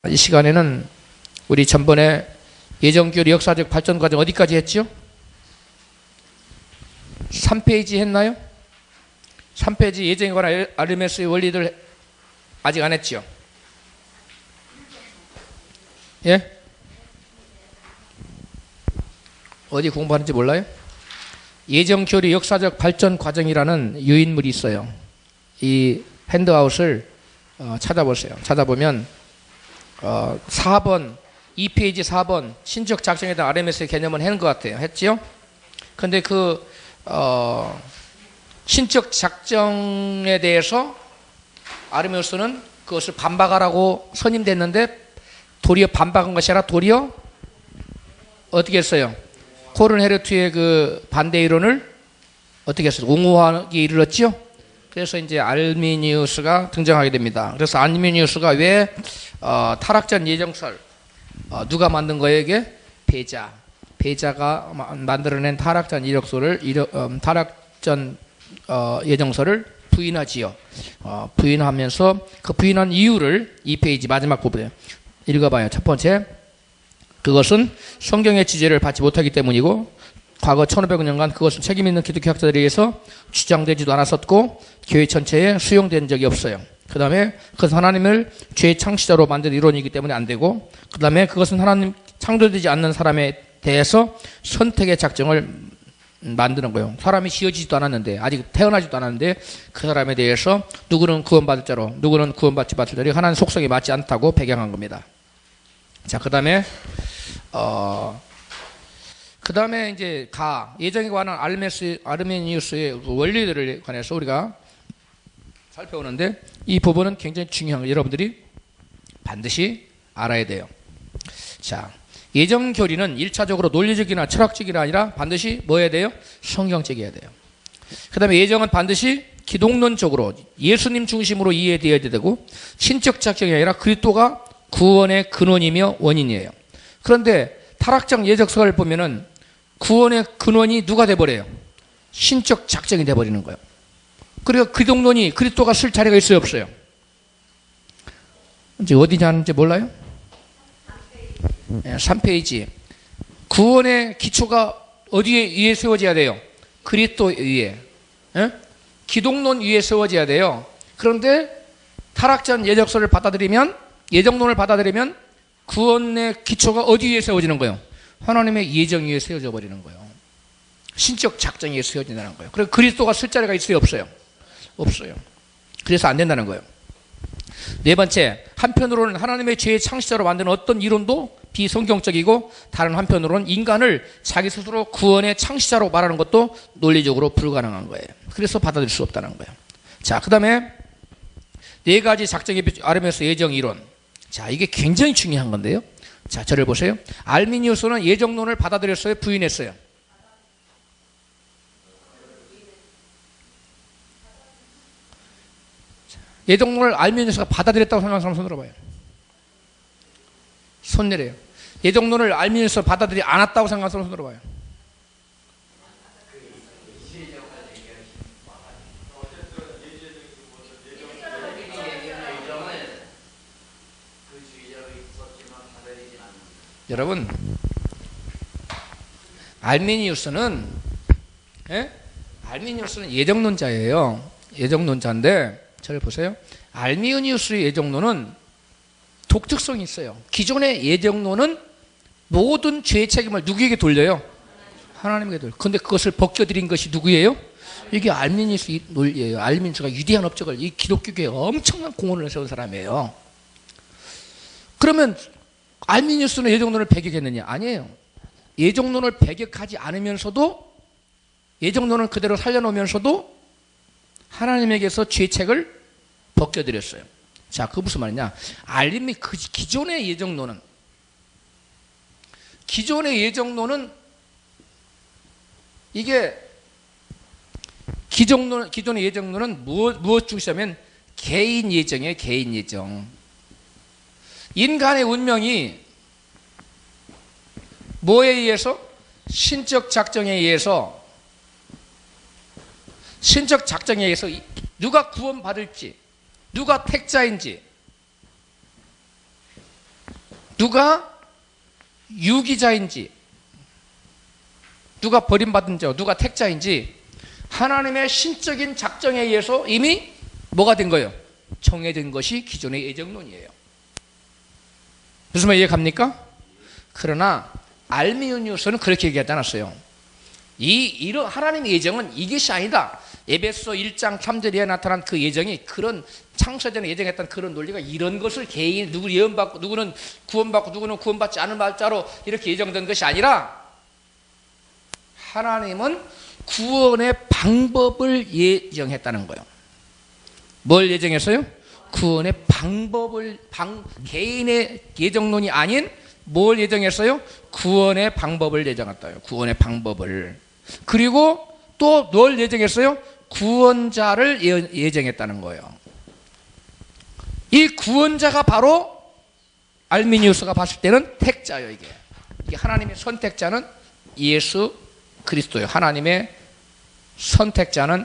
이 시간에는 우리 전번에 예정교리 역사적 발전 과정 어디까지 했죠? 3페이지 했나요? 3페이지 예정에 관한 아르메스의 원리들 아직 안 했죠? 예? 어디 공부하는지 몰라요? 예정교리 역사적 발전 과정이라는 유인물이 있어요. 이 핸드아웃을 찾아보세요. 찾아보면 4번 2페이지 4번 신적 작정에 대한 RMS의 개념은 하는 것 같아요. 했지요? 근데 그 신적 작정에 대해서 아르메우스는 그것을 반박하라고 선임됐는데 도리어 반박한 것이 아니라 도리어 어떻게 했어요? 코른 헤르트의 그 반대 이론을 어떻게 했어요? 옹호하기에 이르렀지요? 그래서 이제 알미니우스가 등장하게 됩니다. 그래서 알미니우스가 왜 타락전 예정설 누가 만든 거예요? 이게 베자가 만들어낸 타락전 타락전 예정설을 부인하지요. 부인하면서 그 부인한 이유를 2페이지 마지막 부분에 읽어봐요. 첫 번째, 그것은 성경의 지지를 받지 못하기 때문이고 과거 1500년간 그것은 책임 있는 기독교 학자들에 의해서 주장되지도 않았었고 교회 전체에 수용된 적이 없어요. 그 다음에 그것은 하나님을 죄의 창시자로 만든 이론이기 때문에 안 되고, 그 다음에 그것은 하나님 창조되지 않는 사람에 대해서 선택의 작정을 만드는 거예요. 사람이 지어지지도 않았는데, 아직 태어나지도 않았는데 그 사람에 대해서 누구는 구원받을 자로 누구는 구원받지 못할 자로 하나님 속성에 맞지 않다고 배경한 겁니다. 자, 그 다음에 이제 예정에 관한 아르메니우스의 원리들을 관해서 우리가 살펴보는데, 이 부분은 굉장히 중요한 거예요. 여러분들이 반드시 알아야 돼요. 자, 예정 교리는 1차적으로 논리적이나 철학적이나 아니라 반드시 뭐 해야 돼요? 성경적이어야 돼요. 그 다음에 예정은 반드시 기독론적으로 예수님 중심으로 이해되어야 되고, 신적 작정이 아니라 그리스도가 구원의 근원이며 원인이에요. 그런데 타락장 예적서를 보면은 구원의 근원이 누가 돼버려요? 신적 작정이 돼버리는 거예요. 그러니까 기독론이 그리스도가 쓸 자리가 있어요, 없어요? 이제 어디냐 하는지 몰라요? 3페이지. 구원의 기초가 어디에 위에 세워져야 돼요? 그리스도 위에. 기독론 위에 세워져야 돼요. 그런데 타락전 예적서를 받아들이면, 예정론을 받아들이면 구원의 기초가 어디 위에 세워지는 거예요? 하나님의 예정 위에 세워져 버리는 거예요. 신적 작정 위에 세워진다는 거예요. 그래서 그리스도가 쓸 자리가 있어요, 없어요? 없어요. 그래서 안 된다는 거예요. 네 번째, 한편으로는 하나님의 죄의 창시자로 만드는 어떤 이론도 비성경적이고, 다른 한편으로는 인간을 자기 스스로 구원의 창시자로 말하는 것도 논리적으로 불가능한 거예요. 그래서 받아들일 수 없다는 거예요. 자, 그 다음에 네 가지 작정의 아르메우스 예정 이론. 자, 이게 굉장히 중요한 건데요. 자, 저를 보세요. 알미니우스는 예정론을 받아들였어요, 부인했어요? 예정론을 알미니우스가 받아들였다고 생각하는 사람 손 들어봐요. 손 내려요. 예정론을 알미니우스가 받아들이지 않았다고 생각하는 사람 손 들어봐요. 여러분, 알미니우스는 예정론자예요. 예정론자인데, 저를 보세요. 알미니우스의 예정론은 독특성이 있어요. 기존의 예정론은 모든 죄의 책임을 누구에게 돌려요? 하나님에게 돌려요. 그런데 그것을 벗겨드린 것이 누구예요? 이게 알미니우스 논리예요. 알미니우스가 위대한 업적을, 이 기독교계에 엄청난 공헌을 세운 사람이에요. 그러면 알미니우스는 예정론을 배격했느냐? 아니에요. 예정론을 배격하지 않으면서도, 예정론을 그대로 살려놓으면서도 하나님에게서 죄책을 벗겨드렸어요. 자, 그게 무슨 말이냐? 기존의 예정론은 이게 기존의 예정론은 무엇 중시하면 개인 예정이에요. 개인 예정. 인간의 운명이 뭐에 의해서? 신적 작정에 의해서 누가 구원받을지, 누가 택자인지, 누가 유기자인지, 누가 버림받은 자, 누가 택자인지 하나님의 신적인 작정에 의해서 이미 뭐가 된 거예요? 정해진 것이 기존의 예정론이에요. 무슨 말 이해갑니까? 그러나 알미우니우스는 그렇게 얘기하지 않았어요. 이런 하나님의 예정은 이것이 아니다. 에베소 1장 3절에 나타난 그 예정이, 그런 창세전에 예정했던 그런 논리가 이런 것을 개인, 누구 예언받고 누구는 구원받고 누구는 구원받지 않은 자로 이렇게 예정된 것이 아니라, 하나님은 구원의 방법을 예정했다는 거예요. 뭘 예정했어요? 구원의 방법을, 개인의 예정론이 아닌 뭘 예정했어요? 구원의 방법을 예정했다요. 구원의 방법을. 그리고 또 뭘 예정했어요? 구원자를 예정했다는 거예요. 이 구원자가 바로 알미니우스가 봤을 때는 택자예요. 이게 하나님의 선택자는 예수 그리스도예요. 하나님의 선택자는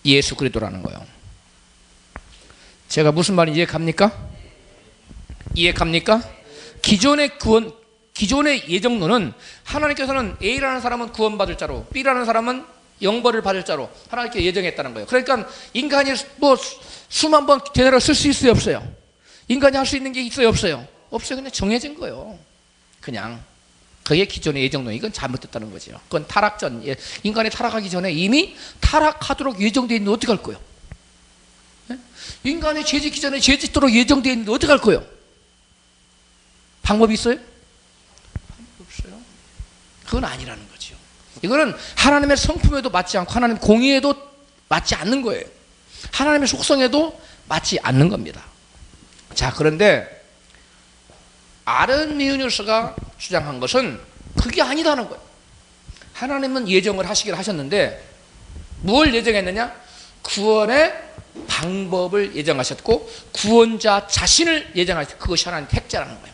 예수 그리스도라는 거예요. 제가 무슨 말인지 이해갑니까? 이해갑니까? 기존의 구원, 기존의 예정론은 하나님께서는 A라는 사람은 구원받을 자로, B라는 사람은 영벌을 받을 자로 하나님께 예정했다는 거예요. 그러니까 인간이 뭐 수만 번 제대로 쓸 수 있어요, 없어요? 인간이 할 수 있는 게 있어요, 없어요? 없어요. 그냥 정해진 거예요. 그냥 그게 기존의 예정론. 이건 잘못됐다는 거죠. 그건 타락전, 인간이 타락하기 전에 이미 타락하도록 예정되어 있는데 어떻게 할 거예요? 네? 인간이 죄짓기 전에 죄짓도록 예정되어 있는데 어떻게 할 거예요? 방법이 있어요? 방법 없어요. 그건 아니라는 거죠. 이거는 하나님의 성품에도 맞지 않고 하나님 공의에도 맞지 않는 거예요. 하나님의 속성에도 맞지 않는 겁니다. 자, 그런데 알미우니우스가 주장한 것은 그게 아니다는 거예요. 하나님은 예정을 하시기를 하셨는데 뭘 예정했느냐? 구원의 방법을 예정하셨고 구원자 자신을 예정하셨고, 그것이 하나님 택자라는 거예요.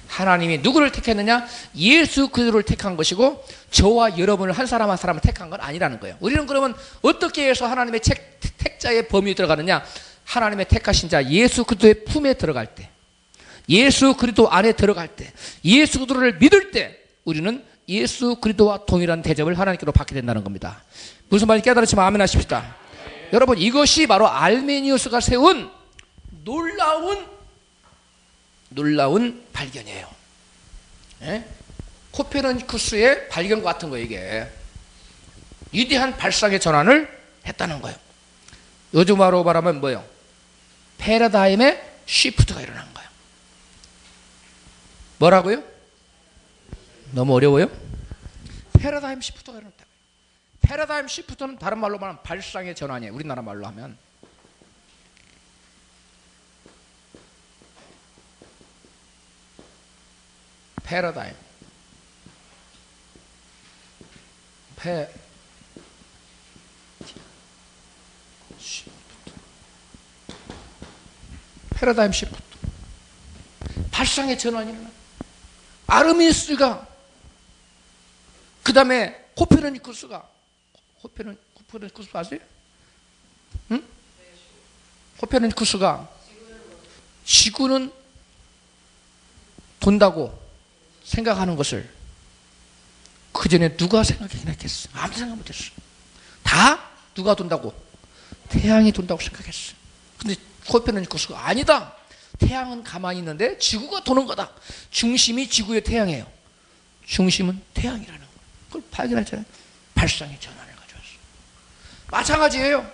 하나님이 누구를 택했느냐? 예수 그리스도를 택한 것이고 저와 여러분을 한 사람 한 사람을 택한 건 아니라는 거예요. 우리는 그러면 어떻게 해서 하나님의 택자의 범위에 들어가느냐? 하나님의 택하신 자 예수 그리스도의 품에 들어갈 때, 예수 그리스도 안에 들어갈 때, 예수 그리스도를 믿을 때 우리는 예수 그리스도와 동일한 대접을 하나님께로 받게 된다는 겁니다. 무슨 말인지 깨달으시면 아멘 하십시다. 여러분, 이것이 바로 알미니우스가 세운 놀라운 발견이에요. 예? 코페르니쿠스의 발견과 같은 거예요. 이게 위대한 발상의 전환을 했다는 거예요. 요즘으로 말하면 뭐예요? 패러다임의 시프트가 일어난 거예요. 뭐라고요? 너무 어려워요? 패러다임 시프트가 일어났다. 패러다임 시프트는 다른 말로 말하면 발상의 전환이에요. 우리나라 말로 하면. 패러다임. 패러다임 시프트. 발상의 전환이 일어나. 아르미스가, 그 다음에 코페르니쿠스가, 코페르니쿠스 아세요? 응? 코페르니쿠스가 지구는 돈다고 생각하는 것을 그 전에 누가 생각했겠어? 아무도 생각 못했어. 다 누가 돈다고? 태양이 돈다고 생각했어. 근데 코페르니쿠스가 아니다. 태양은 가만히 있는데 지구가 도는 거다. 중심이 지구의 태양이에요. 중심은 태양이라는 거. 그걸 발견했잖아요. 발상의 전환을 가져왔어. 마찬가지예요.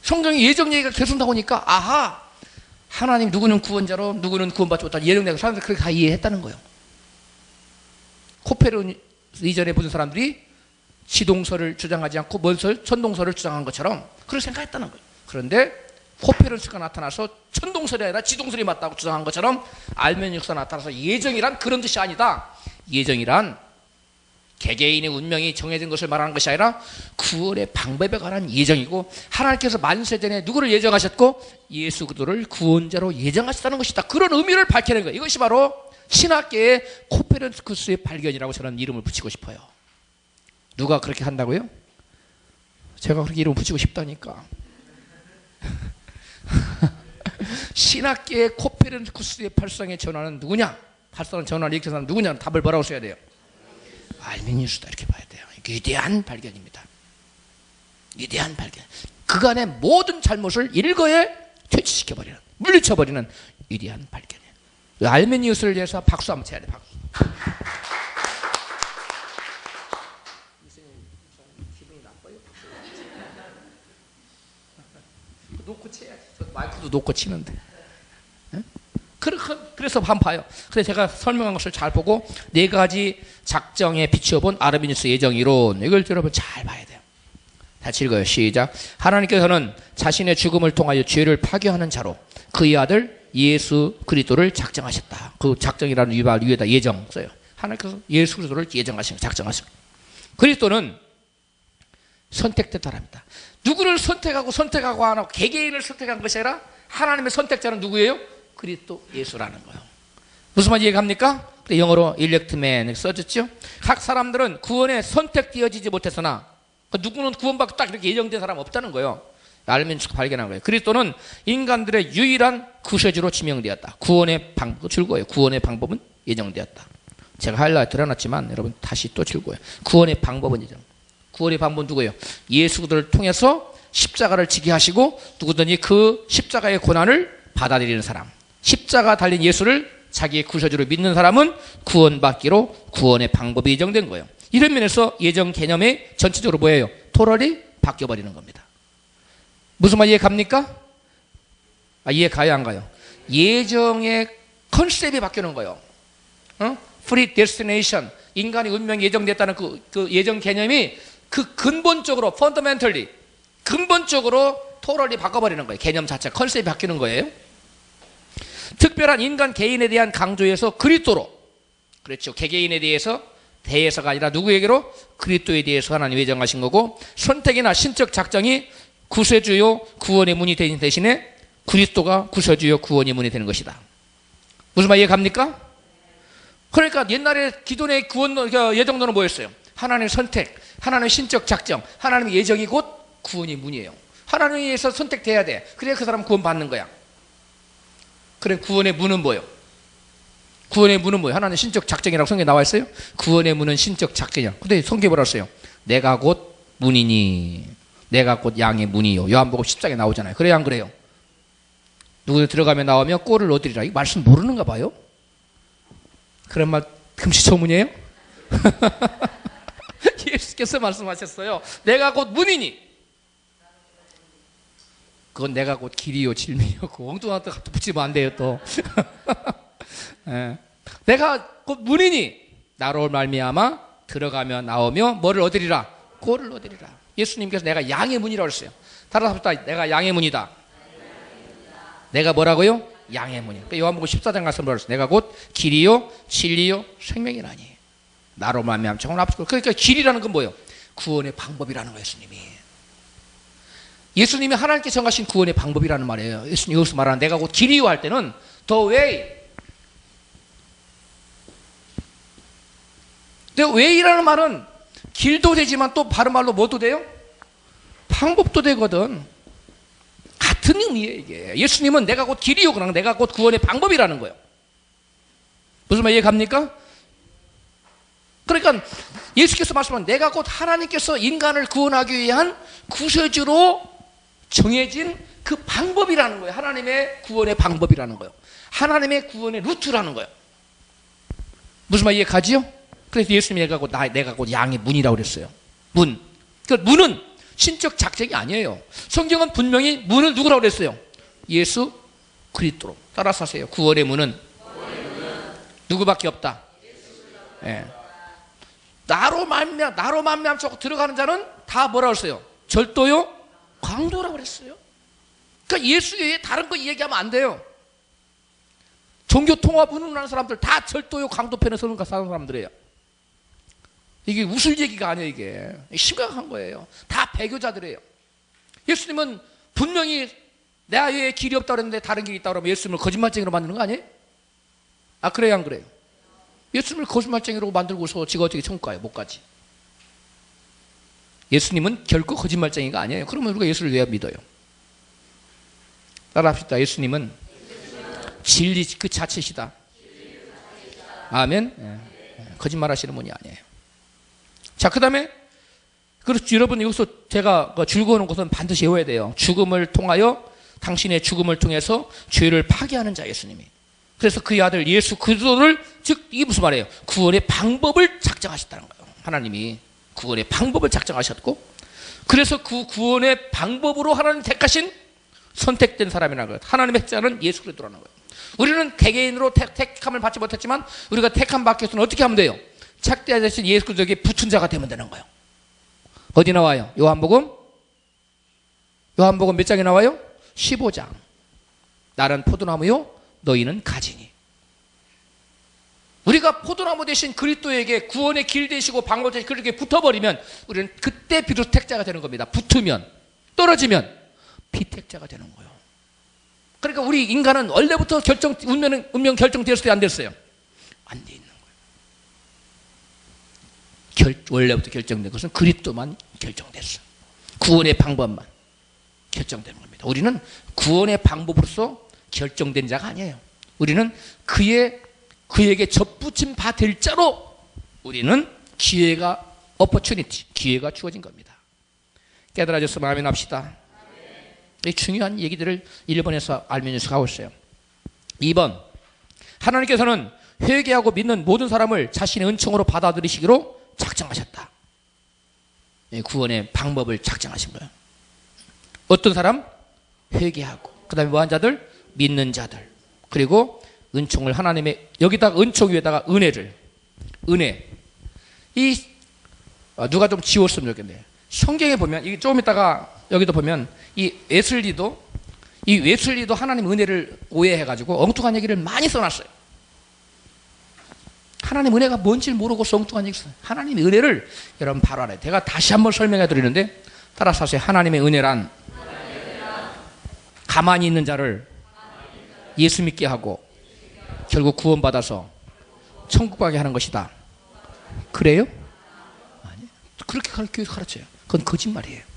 성경이 예정 얘기가 계속 나오니까 아하, 하나님 누구는 구원자로 누구는 구원받지 못한 예정되고 사람들이 그렇게 다 이해했다는 거예요. 코페르 이전에 보는 사람들이 지동설을 주장하지 않고 먼설 천동설을 주장한 것처럼 그렇게 생각했다는 거예요. 그런데 코페르니쿠스가 나타나서 천동설이 아니라 지동설이 맞다고 주장한 것처럼 알미우니우스가 나타나서 예정이란 그런 뜻이 아니다. 예정이란 개개인의 운명이 정해진 것을 말하는 것이 아니라 구원의 방법에 관한 예정이고, 하나님께서 만세전에 누구를 예정하셨고 예수 그리스도를 구원자로 예정하셨다는 것이다. 그런 의미를 밝히는 거예요. 이것이 바로 신학계의 코페르니쿠스의 발견이라고 저는 이름을 붙이고 싶어요. 누가 그렇게 한다고요? 제가 그렇게 이름을 붙이고 싶다니까. 신학계의 코페르니쿠스의 발상의 전환은 누구냐? 발상의 전환을 일으킨 사람은 누구냐? 답을 뭐라고 써야 돼요? 알미니우스다, 이렇게 봐야 돼요. 위대한 발견입니다. 위대한 발견. 그간의 모든 잘못을 일거에 퇴치시켜버리는, 물리쳐버리는 위대한 발견이에요. 알미니우스를 위해서 박수 한번 쳐야 돼요. 박수. 기분이 나빠요? 놓고 쳐야지. 마이크도 놓고 치는데. 그래서 한번 봐요. 그래서 제가 설명한 것을 잘 보고 네 가지 작정에 비추어본 아르미니우스 예정이론, 이걸 여러분 잘 봐야 돼요. 다시 읽어요. 시작. 하나님께서는 자신의 죽음을 통하여 죄를 파괴하는 자로 그의 아들 예수 그리스도를 작정하셨다. 그 작정이라는 위에다 예정 써요. 하나님께서 예수 그리스도를 예정하신, 작정하신. 그리스도는 선택된 사람이다. 누구를 선택하고 안 하고 개개인을 선택한 것이 아니라 하나님의 선택자는 누구예요? 그리스도 예수라는 거예요. 무슨 말 이해갑니까? 영어로 elect man 써졌죠. 각 사람들은 구원에 선택되어지지 못했으나 누구는 구원받고 딱 이렇게 예정된 사람 없다는 거예요. 알면서 발견한 거예요. 그리스도는 인간들의 유일한 구세주로 지명되었다. 구원의 방법 줄거예요. 구원의 방법은 예정되었다. 제가 하이라이트를 해놨지만 여러분 다시 또 줄거예요. 구원의 방법은 예정. 구원의 방법은 누구예요? 예수를 통해서 십자가를 지게 하시고 누구든지 그 십자가의 고난을 받아들이는 사람, 십자가 달린 예수를 자기의 구세주로 믿는 사람은 구원받기로 구원의 방법이 예정된 거예요. 이런 면에서 예정 개념이 전체적으로 뭐예요? 토럴이 바뀌어버리는 겁니다. 무슨 말 이해갑니까? 이해가요, 안 가요? 예정의 컨셉이 바뀌는 거예요. Free destination, 인간의 운명이 예정됐다는 그 예정 개념이 그 근본적으로 fundamentally, 근본적으로 토럴이 바꿔버리는 거예요. 개념 자체, 컨셉이 바뀌는 거예요. 특별한 인간 개인에 대한 강조에서 그리스도로, 그렇죠. 개개인에 대해서가 아니라 누구에게로? 그리스도에 대해서 하나님 예정하신 거고, 선택이나 신적 작정이 구세주요 구원의 문이 되는 대신에 그리스도가 구세주요 구원의 문이 되는 것이다. 무슨 말 이해갑니까? 그러니까 옛날에 기존의 구원 예정론은 뭐였어요? 하나님의 선택, 하나님의 신적 작정, 하나님의 예정이 곧 구원의 문이에요. 하나님에 의해서 선택돼야 돼. 그래야 그 사람은 구원 받는 거야. 그래, 구원의 문은 뭐예요? 구원의 문은 뭐예요? 하나님의 신적 작정이라고 성경에 나와 있어요? 구원의 문은 신적 작정이야. 근데 성경에 뭐라 했어요? 내가 곧 문이니, 내가 곧 양의 문이요. 요한복음 10장에 나오잖아요. 그래요, 안 그래요? 누구들 들어가면 나오면 꼴을 얻으리라. 이 말씀 모르는가 봐요? 그런 말 금시초문이에요? 예수께서 말씀하셨어요. 내가 곧 문이니. 그건 내가 곧 길이요 진리요. 그 엉뚱한 데 갖다 붙이면 안 돼요 또. 예. 내가 곧 문이니 나로 말미암아 들어가며 나오며 뭐를 얻으리라? 꼴을 얻으리라. 예수님께서 내가 양의 문이라고 했어요. 따라서 내가 양의 문이다. 내가 뭐라고요? 양의 문이야. 그러니까 요한복음 14장 가서 뭐라 했어요? 내가 곧 길이요 진리요 생명이라니. 나로 말미암아 정말 앞서. 그러니까 길이라는 건 뭐예요? 구원의 방법이라는 거예요. 예수님이 하나님께 정하신 구원의 방법이라는 말이에요. 예수님 여기서 말하는 내가 곧 길이요 할 때는 the way. 근데 way라는 말은 길도 되지만 또 다른 말로 뭐도 돼요? 방법도 되거든. 같은 의미예요 이게. 예수님은 내가 곧 길이요, 그냥 내가 곧 구원의 방법이라는 거예요. 무슨 말 이해갑니까? 그러니까 예수께서 말씀한 내가 곧 하나님께서 인간을 구원하기 위한 구세주로 정해진 그 방법이라는 거예요. 하나님의 구원의 방법이라는 거예요. 하나님의 구원의 루트라는 거예요. 무슨 말 이해가지요? 그래서 예수님이 내가 곧 양의 문이라고 그랬어요. 문. 그 문은 신적 작정이 아니에요. 성경은 분명히 문을 누구라고 그랬어요? 예수 그리스도로. 따라서 하세요. 구원의 문은 누구밖에 없다. 예. 나로 말미암아 들어가는 자는 다 뭐라고 했어요? 절도요 강도라고 그랬어요. 그러니까 예수 외에 다른 거 얘기하면 안 돼요. 종교 통합 운운하는 사람들 다 절도요 강도 편에 서는 사람들이에요. 이게 웃을 얘기가 아니에요. 이게 심각한 거예요. 다 배교자들이에요. 예수님은 분명히 내 외에 길이 없다고 그랬는데 다른 길이 있다고 그러면 예수님을 거짓말쟁이로 만드는 거 아니에요? 그래요 안 그래요? 예수님을 거짓말쟁이로 만들고서 지가 어떻게 천국 가요? 못 가지. 예수님은 결코 거짓말쟁이가 아니에요. 그러면 우리가 예수를 왜 믿어요? 따라합시다. 예수님은 진리 그 자체시다. 아멘. 거짓말하시는 분이 아니에요. 자, 그다음에 그렇죠. 여러분, 여기서 제가 즐거워하는 것은 반드시 외워야 돼요. 죽음을 통하여, 당신의 죽음을 통해서 죄를 파괴하는 자 예수님이. 그래서 그의 아들 예수 그리스도를, 즉 이게 무슨 말이에요? 구원의 방법을 작정하셨다는 거예요. 하나님이 구원의 방법을 작정하셨고, 그래서 그 구원의 방법으로 하나님 택하신 선택된 사람이라는 거예요. 하나님의 택자는 예수 그리스도라는 거예요. 우리는 개개인으로 택함을 받지 못했지만 우리가 택함 받기 위해서는 어떻게 하면 돼요? 착대하신 예수 그리스도에게 붙은 자가 되면 되는 거예요. 어디 나와요? 요한복음 몇 장에 나와요? 15장. 나는 포도나무요, 너희는 가지니. 우리가 포도나무 대신 그리스도에게 구원의 길 되시고 방법 되시고 그렇게 붙어버리면 우리는 그때 비로소 택자가 되는 겁니다. 붙으면, 떨어지면 비택자가 되는 거예요. 그러니까 우리 인간은 원래부터 운명 결정되었을 때 안 됐어요? 안 돼 있는 거예요. 원래부터 결정된 것은 그리스도만 결정됐어. 구원의 방법만 결정되는 겁니다. 우리는 구원의 방법으로서 결정된 자가 아니에요. 우리는 그에게 접붙임 받을 자로 우리는 기회가 주어진 겁니다. 깨달아졌으면 아멘 합시다. 이 중요한 얘기들을 1번에서 알면서 가고 있어요. 2번, 하나님께서는 회개하고 믿는 모든 사람을 자신의 은총으로 받아들이시기로 작정하셨다. 구원의 방법을 작정하신 거예요. 어떤 사람? 회개하고, 그 다음에 뭐한 자들? 믿는 자들. 그리고 은총을 하나님의, 여기다가 은총 위에다가 은혜. 누가 좀 지웠으면 좋겠네요. 성경에 보면, 이게 조금 있다가 여기도 보면, 이 웨슬리도 하나님 은혜를 오해해가지고 엉뚱한 얘기를 많이 써놨어요. 하나님 은혜가 뭔지 모르고서 엉뚱한 얘기 써요. 하나님의 은혜를 여러분 바로 알아요. 제가 다시 한번 설명해 드리는데 따라서 하세요. 하나님의 은혜란 가만히 있는 자를 예수 믿게 하고 결국 구원받아서 천국 가게 하는 것이다. 그래요? 아니, 그렇게 가르쳐요. 그건 거짓말이에요.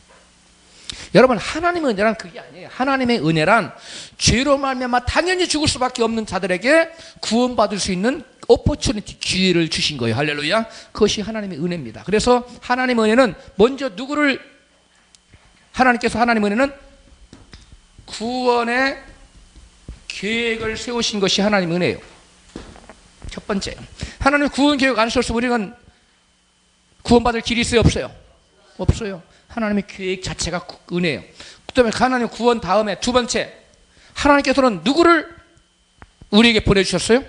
여러분, 하나님의 은혜란 그게 아니에요. 하나님의 은혜란 죄로 말미암아 당연히 죽을 수밖에 없는 자들에게 구원받을 수 있는 오퍼튜니티, 기회를 주신 거예요. 할렐루야. 그것이 하나님의 은혜입니다. 그래서 하나님의 은혜는 먼저 하나님의 은혜는 구원의 계획을 세우신 것이 하나님의 은혜예요. 첫 번째, 하나님 구원 계획 안 세워서 우리는 구원받을 길이 있어요? 없어요? 없어요. 하나님의 계획 자체가 은혜예요. 그 다음에 하나님 구원 다음에 두 번째, 하나님께서는 누구를 우리에게 보내주셨어요?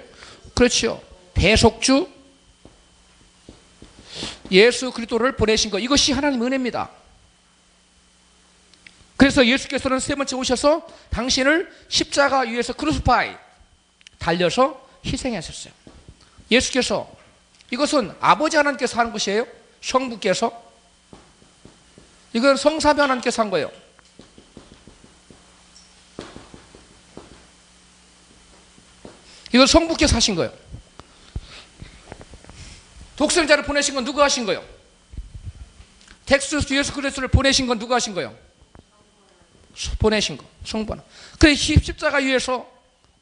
그렇죠. 대속주 예수 그리스도를 보내신 것, 이것이 하나님의 은혜입니다. 그래서 예수께서는 세 번째 오셔서 당신을 십자가 위에서 크루시파이 달려서 희생하셨어요. 예수께서, 이것은 아버지 하나님께서 하는 것이에요? 성부께서? 이건 성삼위 하나님께서 한 거예요. 이건 성부께서 하신 거예요. 독생자를 보내신 건 누가 하신 거예요? 텍스트 예수 그리스도를 보내신 건 누가 하신 거예요? 보내신 거, 성부 하나. 그래, 십자가 위에서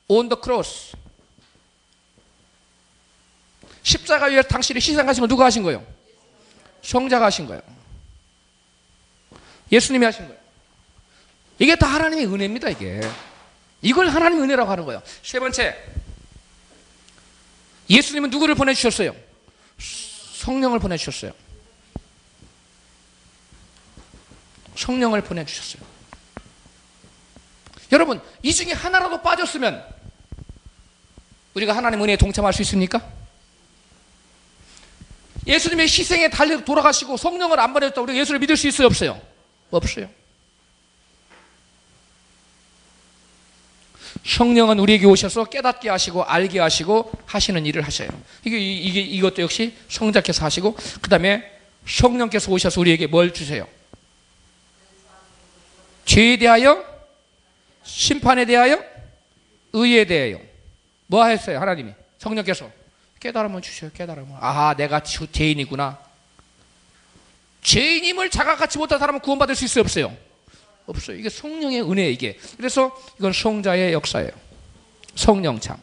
on the cross, 십자가 위에서 당신이 희생하신 건 누가 하신 거예요? 성자가 하신 거예요. 예수님이 하신 거예요. 이게 다 하나님의 은혜입니다. 이걸 하나님의 은혜라고 하는 거예요. 세 번째, 예수님은 누구를 보내주셨어요? 성령을 보내주셨어요. 성령을 보내주셨어요. 여러분, 이 중에 하나라도 빠졌으면 우리가 하나님 은혜에 동참할 수 있습니까? 예수님의 희생에 달려 돌아가시고 성령을 안 보내줬다고 우리가 예수를 믿을 수 있어요? 없어요? 없어요. 성령은 우리에게 오셔서 깨닫게 하시고 알게 하시고 하시는 일을 하셔요. 이것도 역시 성자께서 하시고, 그 다음에 성령께서 오셔서 우리에게 뭘 주세요? 죄에 대하여, 심판에 대하여, 의에 대하여 뭐 하셨어요? 하나님이, 성령께서 깨달음을 주셔요. 깨달음을. 아하, 내가 죄인이구나. 죄인임을 자각하지 못한 사람은 구원받을 수 있어요? 없어요? 없어요. 이게 성령의 은혜예요. 이게. 그래서 이건 성자의 역사예요. 성령 참.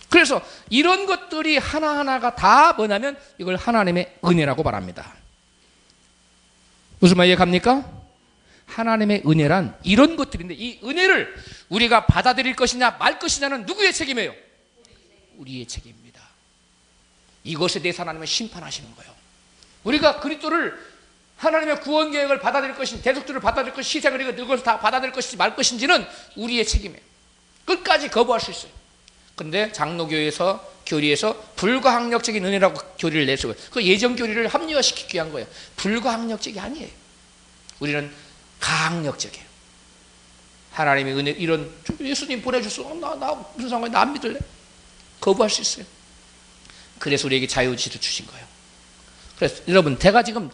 그래서 이런 것들이 하나하나가 다 뭐냐면 이걸 하나님의 은혜라고 말합니다. 무슨 말 이해갑니까? 하나님의 은혜란 이런 것들인데 이 은혜를 우리가 받아들일 것이냐 말 것이냐는 누구의 책임이에요? 우리의 책임입니다. 이것에 대해서 하나님은 심판하시는 거예요. 우리가 그리스도를 하나님의 구원 계획을 받아들일 것인지 대속주를 받아들일 것인지 희생을 이것을 다 받아들일 것인지 말 것인지는 우리의 책임이에요. 끝까지 거부할 수 있어요. 그런데 장로교회에서 교리에서 불가항력적인 은혜라고 교리를 내세워요. 그 예정 교리를 합리화시키기 위한 거예요. 불가항력적이 아니에요. 우리는 가항력적이에요. 하나님의 은혜 이런 예수님 보내줬어. 나 무슨 상관이야? 나 안 믿을래? 거부할 수 있어요. 그래서 우리에게 자유의지를 주신 거예요. 그래서 여러분 제가 지금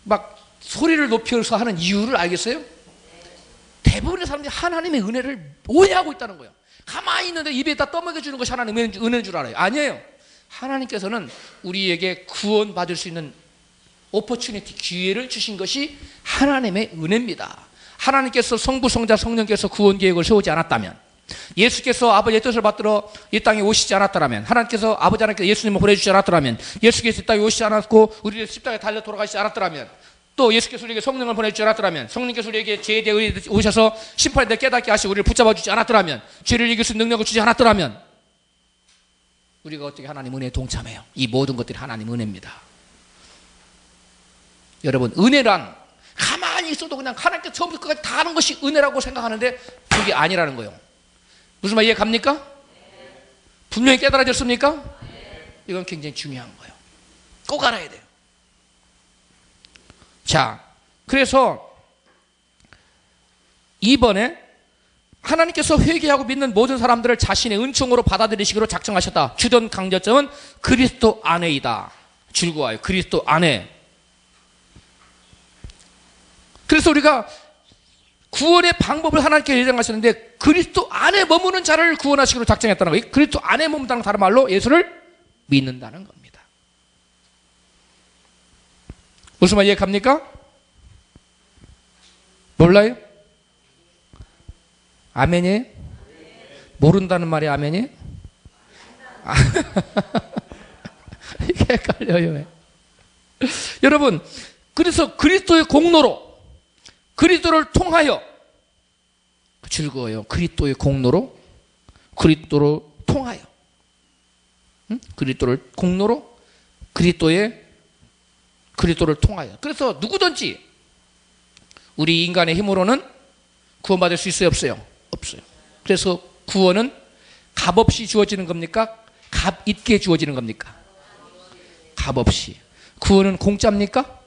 막 소리를 높여서 하는 이유를 알겠어요? 대부분의 사람들이 하나님의 은혜를 오해하고 있다는 거예요. 가만히 있는데 입에다 떠먹여주는 것이 하나님의 은혜인 줄 알아요. 아니에요. 하나님께서는 우리에게 구원받을 수 있는 오퍼튜니티, 기회를 주신 것이 하나님의 은혜입니다. 하나님께서 성부, 성자, 성령께서 구원 계획을 세우지 않았다면, 예수께서 아버지의 뜻을 받들어 이 땅에 오시지 않았더라면, 하나님께서 아버지 하나님께서 예수님을 보내주지 않았더라면, 예수께서 이 땅에 오시지 않았고 우리를 십자가에 달려 돌아가시지 않았더라면, 또 예수께서 우리에게 성령을 보내주지 않았더라면, 성령께서 우리에게 죄에 대해 오셔서 심판에 대해 깨닫게 하시고 우리를 붙잡아 주지 않았더라면, 죄를 이길 수 있는 능력을 주지 않았더라면 우리가 어떻게 하나님 은혜에 동참해요? 이 모든 것들이 하나님 은혜입니다. 여러분, 은혜란 가만히 있어도 그냥 하나님께 처음부터 끝까지 다 하는 것이 은혜라고 생각하는데 그게 아니라는 거예요. 무슨 말 이해 갑니까? 분명히 깨달아졌습니까? 이건 굉장히 중요한 거예요. 꼭 알아야 돼요. 자, 그래서 이번에 하나님께서 회개하고 믿는 모든 사람들을 자신의 은총으로 받아들이시기로 작정하셨다. 주된 강조점은 그리스도 안에이다. 줄거와요. 그리스도 안에. 그래서 우리가 구원의 방법을 하나님께 예정하셨는데 그리스도 안에 머무는 자를 구원하시기로 작정했다는 거예요. 그리스도 안에 머문다는 다른 말로 예수를 믿는다는 겁니다. 무슨 말 이해갑니까? 몰라요? 아멘이에요? 모른다는 말이 아멘이에요? 이게 헷갈려요. 여러분, 그래서 그리스도의 공로로 그리스도를 통하여 즐거워요. 그리스도의 공로로 그리스도를 통하여 그리스도를 공로로 그리스도를 통하여. 그래서 누구든지 우리 인간의 힘으로는 구원받을 수 있어요? 없어요? 없어요. 그래서 구원은 값없이 주어지는 겁니까? 값 있게 주어지는 겁니까? 값없이. 구원은 공짜입니까?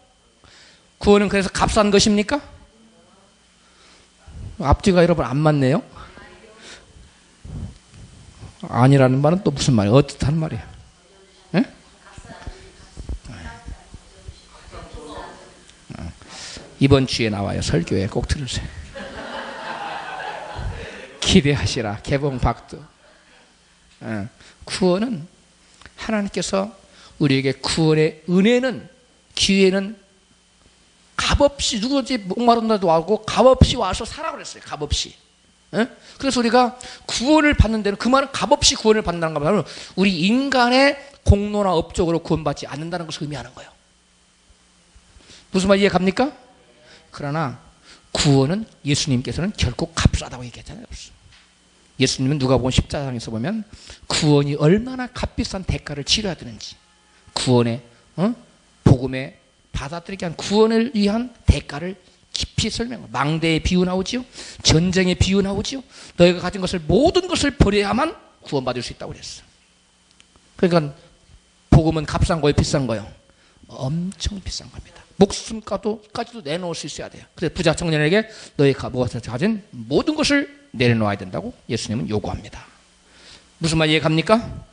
구원은 그래서 값싼 것입니까? 앞뒤가 여러분 안 맞네요? 아니라는 말은 또 무슨 말이에요? 어떻다는 말이에요? 네? 이번 주에 나와요. 설교에 꼭 들으세요. 기대하시라. 개봉 박두. 구원은 하나님께서 우리에게 구원의 은혜는 기회는 값없이 누구든지 목마른다도 하고 값없이 와서 살아 그랬어요. 값없이. 그래서 우리가 구원을 받는 데는 그 말은 값없이 구원을 받는다는 것은 우리 인간의 공로나 업적으로 구원받지 않는다는 것을 의미하는 거예요. 무슨 말 이해갑니까? 그러나 구원은 예수님께서는 결코 값싸다고 얘기했잖아요. 예수님은 누가복음 14장에서 보면 구원이 얼마나 값비싼 대가를 치러야 되는지, 구원의 복음의 받아들이게 한 구원을 위한 대가를 깊이 설명해요. 망대의 비유 나오지요. 전쟁의 비유 나오지요. 너희가 가진 것을 모든 것을 버려야만 구원받을 수 있다고 그랬어요. 그러니까 복음은 값싼 거예요? 비싼 거예요? 엄청 비싼 겁니다. 목숨까지도 내놓을 수 있어야 돼요. 그래서 부자 청년에게 너희가 가진 모든 것을 내려놓아야 된다고 예수님은 요구합니다. 무슨 말 이해갑니까?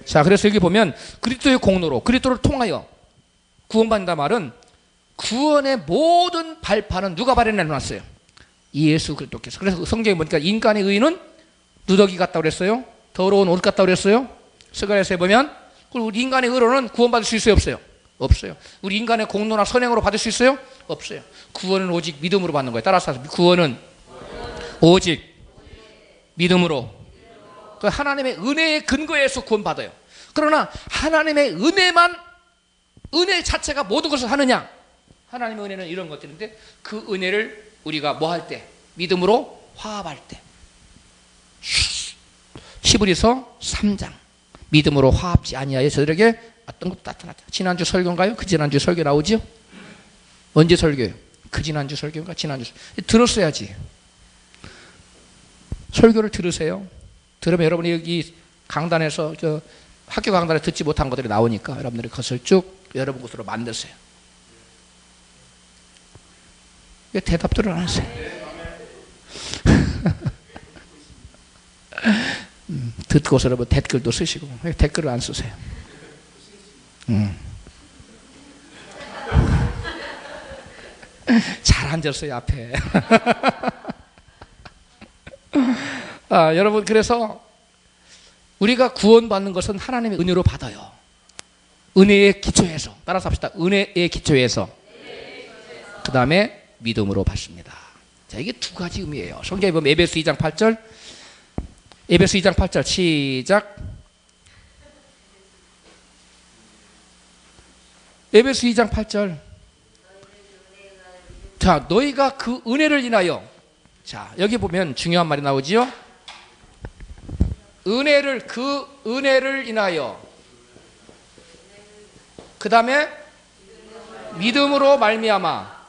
자, 그래서 여기 보면 그리스도의 공로로 그리스도를 통하여 구원받는다 말은 구원의 모든 발판은 누가 발현해 놨어요? 예수 그리스도께서. 그래서 성경에 보니까 인간의 의는 누더기 같다고 그랬어요? 더러운 옷 같다고 그랬어요? 스가랴서에 보면 우리 인간의 의로는 구원받을 수 있어요? 없어요? 없어요. 우리 인간의 공로나 선행으로 받을 수 있어요? 없어요. 구원은 오직 믿음으로 받는 거예요. 따라서 구원은 오직 믿음으로. 그 하나님의 은혜의 근거에서 구원받아요. 그러나 하나님의 은혜만, 은혜 자체가 모든 것을 하느냐? 하나님의 은혜는 이런 것들인데 그 은혜를 우리가 뭐 할 때? 믿음으로 화합할 때. 히브리서 3장. 믿음으로 화합지 아니하여 저들에게 어떤 것도 나타났다. 지난주 설교인가요? 그 지난주 설교 나오죠? 언제 설교예요? 그 지난주 설교인가? 지난주 들었어야지. 설교를 들으세요. 들으면 여러분이 여기 강단에서 학교 강단에 듣지 못한 것들이 나오니까 여러분들이 그것을 쭉 여러분 것으로 만드세요. 왜 대답들을 안 하세요? 듣고서 여러분 댓글도 쓰시고 왜 댓글을 안 쓰세요? 잘 앉았어요 앞에. 여러분 그래서 우리가 구원받는 것은 하나님의 은혜로 받아요. 은혜의 기초에서. 따라서 합시다. 은혜의 기초에서. 그 다음에 믿음으로 받습니다. 자, 이게 두 가지 의미예요. 성경에 보면 에베소 2장 8절, 에베소 2장 8절 시작. 에베소 2장 8절. 자, 너희가 그 은혜를 인하여. 자, 여기 보면 중요한 말이 나오지요. 은혜를, 그 은혜를 인하여. 그 다음에 믿음으로 말미암아.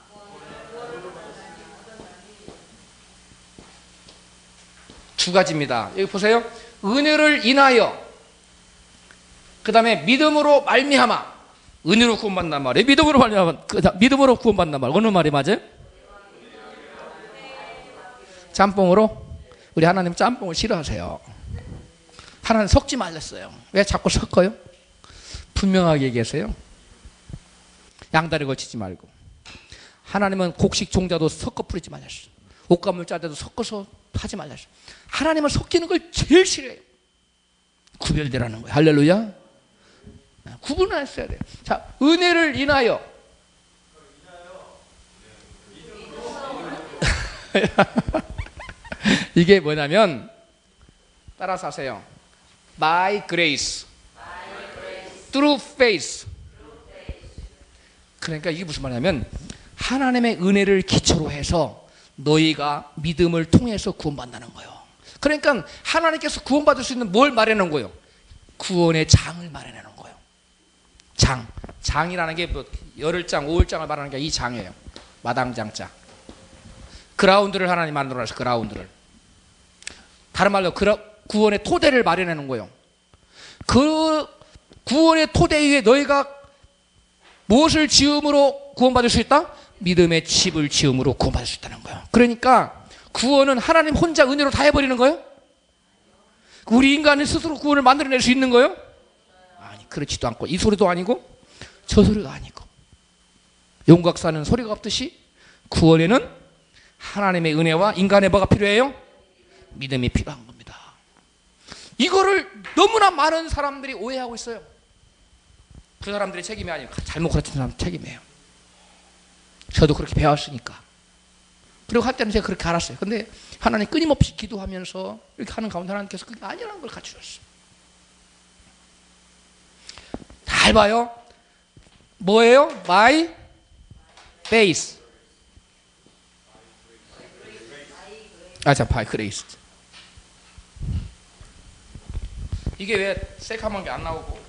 두 가지입니다. 여기 보세요. 은혜를 인하여. 그 다음에 믿음으로 말미암아. 은혜로 구원받는단 말이에요. 믿음으로 말미암아. 믿음으로 구원받는단 말. 어느 말이 맞아요? 짬뽕으로? 우리 하나님 짬뽕을 싫어하세요. 하나님 섞지 말랬어요. 왜 자꾸 섞어요? 분명하게 얘기하세요. 양다리 걸치지 말고. 하나님은 곡식 종자도 섞어 뿌리지 말랬어요. 옷가물 짤 때도 섞어서 하지 말랬어요. 하나님은 섞이는 걸 제일 싫어해요. 구별되라는 거예요. 할렐루야. 구분했어야 돼요. 자, 은혜를 인하여. 이게 뭐냐면 따라서 하세요. By grace, through faith. 그러니까 이게 무슨 말이냐면 하나님의 은혜를 기초로 해서 너희가 믿음을 통해서 구원받는다는 거예요. 그러니까 하나님께서 구원받을 수 있는 뭘 마련한 거예요? 구원의 장을 마련하는 거예요. 장이라는 게 뭐 열흘장, 5일장을 말하는 게 이 장이에요. 마당장장. 그라운드를 하나님 만들어놨어요. 그라운드를. 다른 말로 구원의 토대를 마련하는 거예요. 그 구원의 토대 위에 너희가 무엇을 지음으로 구원받을 수 있다? 믿음의 집을 지음으로 구원받을 수 있다는 거예요. 그러니까 구원은 하나님 혼자 은혜로 다 해버리는 거예요? 우리 인간이 스스로 구원을 만들어낼 수 있는 거예요? 아니, 그렇지도 않고 이 소리도 아니고 저 소리도 아니고 용각사는 소리가 없듯이 구원에는 하나님의 은혜와 인간의 뭐가 필요해요? 믿음이 필요한 겁니다. 이거를 너무나 많은 사람들이 오해하고 있어요. 그 사람들의 책임이 아니에요. 잘못 가르친 사람 책임이에요. 저도 그렇게 배웠으니까. 그리고 한때는 제가 그렇게 알았어요. 근데 하나님 끊임없이 기도하면서 이렇게 하는 가운데 하나님께서 그게 아니라는 걸 가르쳐줬어요. 잘 봐요. 뭐예요? By faith. by grace. 이게 왜 새카만 게 안 나오고?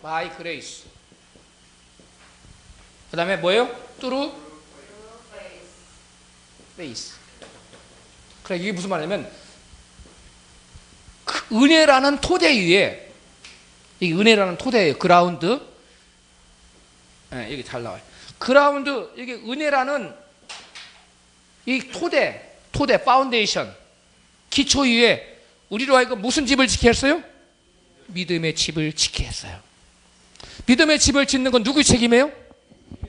by grace. 그 다음에 뭐예요? through faith. 그래, 이게 무슨 말이냐면 그 은혜라는 토대 위에, 이 은혜라는 토대예요. 그라운드. 네, 여기 잘 나와요. 그라운드, 이게 은혜라는 이 토대, 파운데이션, 기초 위에 우리로 하여금 무슨 집을 지키게 했어요? 믿음의 집을 지키게 했어요. 믿음의 집을 짓는 건 누구의 책임이에요?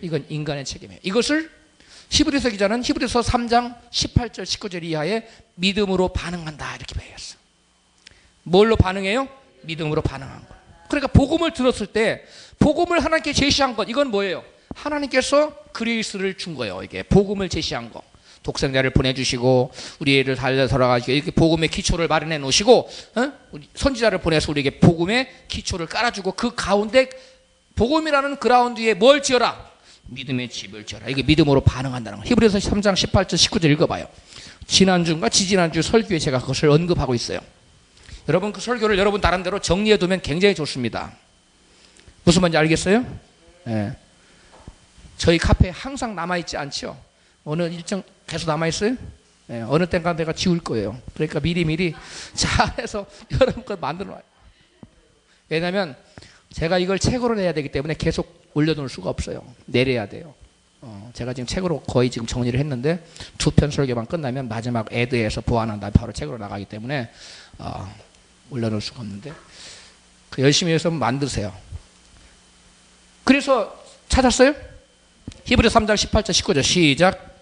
이건 인간의 책임이에요. 이것을 히브리서 기자는 히브리서 3장 18절 19절 이하에 믿음으로 반응한다 이렇게 배웠어요. 뭘로 반응해요? 믿음으로 반응한 거. 그러니까 복음을 들었을 때 복음을 하나님께 제시한 것, 이건 뭐예요? 하나님께서 그리스를 준 거예요. 이게 복음을 제시한 거. 독생자를 보내주시고 우리를 살려서라가지고 이렇게 복음의 기초를 마련해 놓으시고 우리 선지자를 보내서 우리에게 복음의 기초를 깔아주고 그 가운데 복음이라는 그라운드 위에 뭘 지어라? 믿음의 집을 지어라. 이게 믿음으로 반응한다는 거예요. 히브리서 3장 18절 19절 읽어봐요. 지난주인가 지지난주 설교에 제가 그것을 언급하고 있어요. 여러분 그 설교를 여러분 나름대로 정리해 두면 굉장히 좋습니다. 무슨 말인지 알겠어요? 네. 저희 카페에 항상 남아있지 않죠? 어느 일정 계속 남아있어요? 네. 어느 때인가 내가 지울 거예요. 그러니까 미리미리 잘해서 여러분 거 만들어 놔요. 왜냐하면 제가 이걸 책으로 내야 되기 때문에 계속 올려놓을 수가 없어요. 내려야 돼요. 제가 지금 책으로 거의 지금 정리를 했는데 2편 설교만 끝나면 마지막 애드에서 보완한 다음에 바로 책으로 나가기 때문에 올려놓을 수가 없는데 그 열심히 해서 만드세요. 그래서 찾았어요? 히브리서 3장 18절 19절 시작.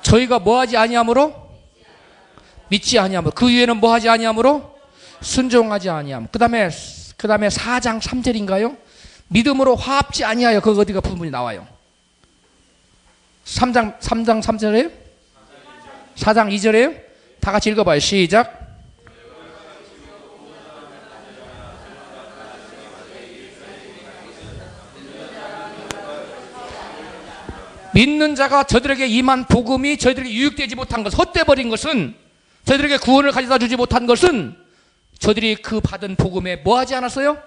저희가 뭐하지 아니함으로? 믿지 아니함으로. 그 위에는 뭐하지 아니함으로? 순종하지 아니함. 그 다음에 4장 3절인가요? 믿음으로 화합지 아니하여. 그거 어디가 부분이 나와요? 3장 3절이에요? 4장 2절이에요? 다 같이 읽어봐요. 시작. 믿는 자가 저들에게 임한 복음이 저희들에게 유익되지 못한 것, 헛되버린 것은, 저희들에게 구원을 가져다 주지 못한 것은 저들이 그 받은 복음에 뭐하지 않았어요?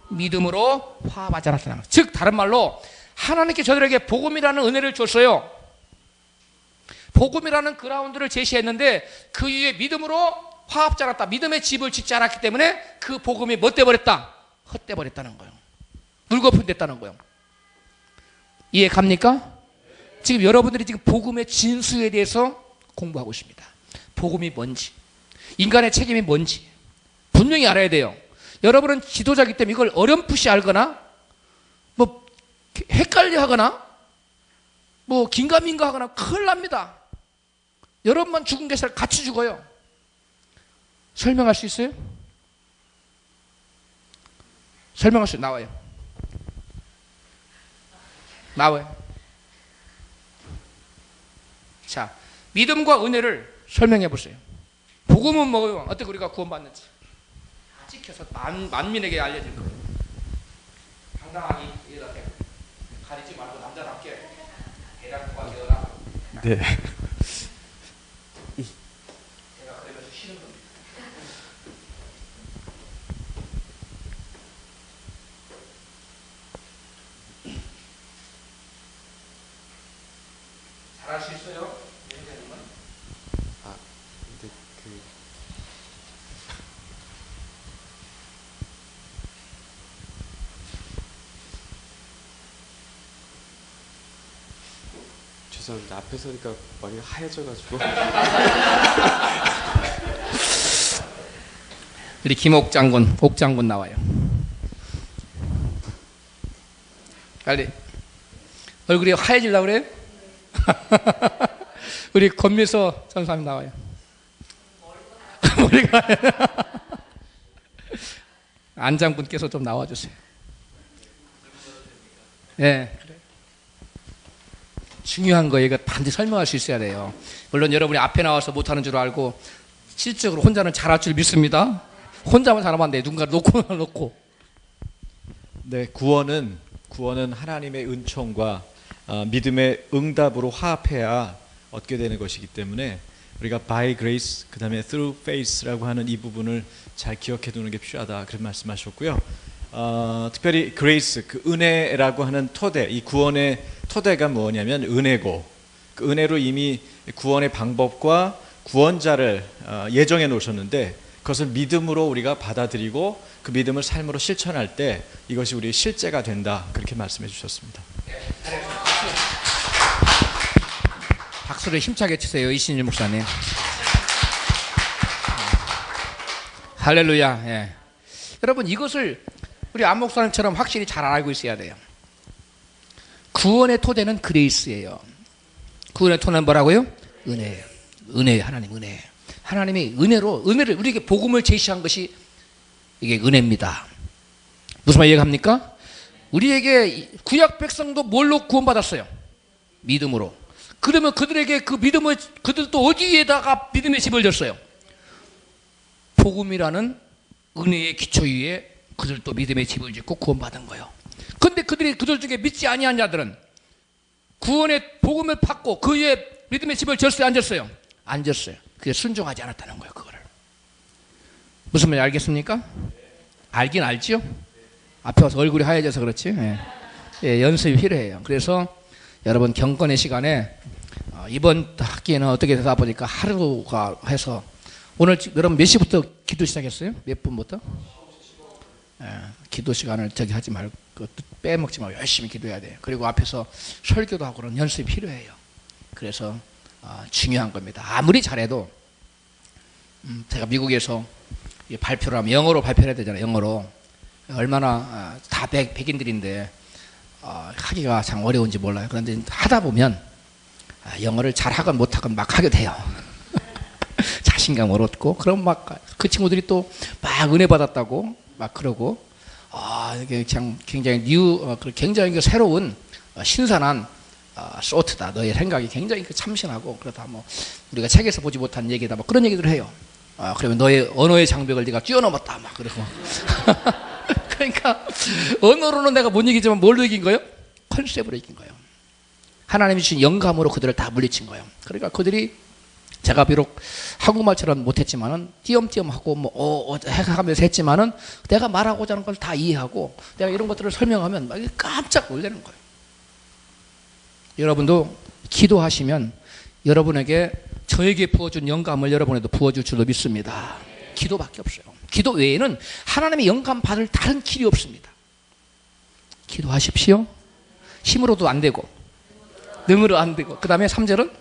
믿음으로 화합하지 않았다는 것. 즉 다른 말로 하나님께 저들에게 복음이라는 은혜를 줬어요. 복음이라는 그라운드를 제시했는데 그 위에 믿음으로 화합지 않았다. 믿음의 집을 짓지 않았기 때문에 그 복음이 뭐 돼버렸다? 헛돼버렸다는 거예요. 물거품 됐다는 거예요. 이해 갑니까? 지금 여러분들이 지금 복음의 진수에 대해서 공부하고 있습니다. 복음이 뭔지, 인간의 책임이 뭔지 분명히 알아야 돼요. 여러분은 지도자이기 때문에 이걸 어렴풋이 알거나 뭐 헷갈려 하거나 뭐 긴가민가 하거나 큰일 납니다. 여러분만 죽은 게 아니라 같이 죽어요. 설명할 수 있어요? 설명할 수 나와요. 나와요. 자, 믿음과 은혜를 설명해 보세요. 복음은 뭐예요? 어떻게 우리가 구원받는지 다 찍혀서 만민에게 알려질 거예요. 당당하게 이렇게 가리지 말고 남자답게 대략과 되어라. 네. 제가 그러면서 쉬는 겁니다. 잘할 수 있어요? 아, 근데 죄송합니다. 앞에 서니까 머리가 하얘져가지고. 우리 김옥장군, 옥장군 나와요. 빨리. 얼굴이 하얘지려고 그래요? 우리 권미서 전사님 나와요. 머리가 안장군께서 좀 나와주세요. 네, 그래. 중요한 거예요. 이거 반드시 설명할 수 있어야 돼요. 물론 여러분이 앞에 나와서 못하는 줄 알고 실적으로 혼자는 잘할 줄 믿습니다. 혼자만 잘하면 안 돼. 누군가 놓고. 네, 구원은 하나님의 은총과 믿음의 응답으로 화합해야 얻게 되는 것이기 때문에 우리가 by grace 그 다음에 through faith라고 하는 이 부분을 잘 기억해 두는 게 필요하다 그런 말씀하셨고요. 특별히 grace 그 은혜라고 하는 토대, 이 구원의 토대가 뭐냐면 은혜고 그 은혜로 이미 구원의 방법과 구원자를 예정해 놓으셨는데 그것을 믿음으로 우리가 받아들이고 그 믿음을 삶으로 실천할 때 이것이 우리의 실제가 된다 그렇게 말씀해 주셨습니다. 박수를 힘차게 치세요. 이신일 목사님. 할렐루야. 예. 여러분 이것을 우리 안 목사님처럼 확실히 잘 알고 있어야 돼요. 구원의 토대는 그레이스예요. 구원의 토대는 뭐라고요? 은혜예요. 은혜예요. 하나님 은혜예요. 하나님이 은혜를 우리에게 복음을 제시한 것이 이게 은혜입니다. 무슨 말 이해합니까? 우리에게 구약 백성도 뭘로 구원받았어요? 믿음으로. 그러면 그들에게 그 믿음을 그들도 어디에다가 믿음의 집을 졌어요? 복음이라는 은혜의 기초 위에 그들도 믿음의 집을 짓고 구원받은 거예요. 그런데 그들 중에 믿지 아니한 자들은 구원의 복음을 받고 그 위에 믿음의 집을 졌어요, 안 졌어요? 안 졌어요. 그게 순종하지 않았다는 거예요, 그거를. 무슨 말인지 알겠습니까? 알긴 알죠? 앞에 와서 얼굴이 하얘져서 그렇지. 예. 예, 연습이 필요해요. 그래서 여러분 경건의 시간에 이번 학기에는 어떻게 되다 보니까 하루가 해서 오늘 여러분 몇 시부터 기도 시작했어요? 몇 분부터? 예, 기도 시간을 하지 말고 빼먹지 말고 열심히 기도해야 돼요. 그리고 앞에서 설교도 하고 그런 연습이 필요해요. 그래서 중요한 겁니다. 아무리 잘해도 제가 미국에서 발표를 하면 영어로 발표를 해야 되잖아요. 영어로 얼마나 다 백인들인데 하기가 참 어려운지 몰라요. 그런데 하다 보면 영어를 잘하건 못하건 막 하게 돼요. 자신감을 얻고 그럼 막 그 친구들이 또 막 은혜 받았다고 막 그러고 이게 참 굉장히 굉장히 새로운 신선한 소트다. 너의 생각이 굉장히 참신하고 그렇다. 뭐 우리가 책에서 보지 못한 얘기다. 뭐 그런 얘기들을 해요. 그러면 너의 언어의 장벽을 네가 뛰어넘었다. 막 그러고. 그러니까 언어로는 내가 못 이기지만 뭘로 이긴 거예요? 컨셉으로 이긴 거예요. 하나님이 주신 영감으로 그들을 다 물리친 거예요. 그러니까 그들이 제가 비록 한국말처럼 못했지만은 띄엄띄엄하고 뭐 해가면서 했지만은 내가 말하고자 하는 걸 다 이해하고 내가 이런 것들을 설명하면 막 깜짝 놀라는 거예요. 여러분도 기도하시면 여러분에게 저에게 부어준 영감을 여러분에도 부어줄 줄로 믿습니다. 기도밖에 없어요. 기도 외에는 하나님의 영감 받을 다른 길이 없습니다. 기도하십시오. 힘으로도 안 되고 능으로 안 되고 그 다음에 3절은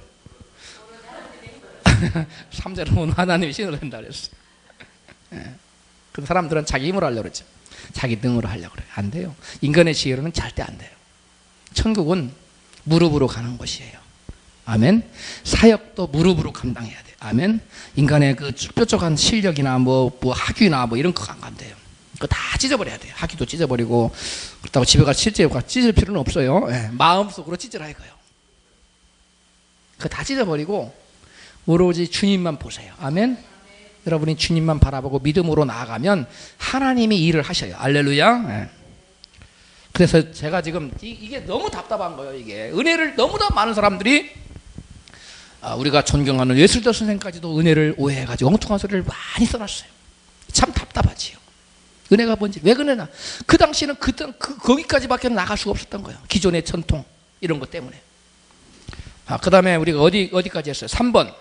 3절은 오늘 하나님이 신으로 된다 그랬어요. 그 사람들은 자기 힘으로 하려고 그러죠. 자기 능으로 하려고 그래요. 안 돼요. 인간의 지혜로는 절대 안 돼요. 천국은 무릎으로 가는 곳이에요. 아멘. 사역도 무릎으로 감당해야 돼요. 아멘. 인간의 그 뾰족한 실력이나 뭐 학위나 뭐 이런 거 안 돼요. 그거 다 찢어버려야 돼요. 학위도 찢어버리고 그렇다고 집에 가서 실제 찢을 필요는 없어요. 마음속으로 찢으라 이거요. 그거 다 찢어버리고 오로지 주님만 보세요. 아멘. 여러분이 주님만 바라보고 믿음으로 나아가면 하나님이 일을 하셔요. 알렐루야. 그래서 제가 지금 이게 너무 답답한 거예요. 이게 은혜를 너무나 많은 사람들이 우리가 존경하는 웨슬더 선생까지도 은혜를 오해해가지고 엉뚱한 소리를 많이 써놨어요. 참 답답하지요. 은혜가 뭔지 왜 그러나 그 당시에는 거기까지밖에 나갈 수가 없었던 거예요. 기존의 전통 이런 것 때문에. 그 다음에 우리가 어디까지 했어요? 3번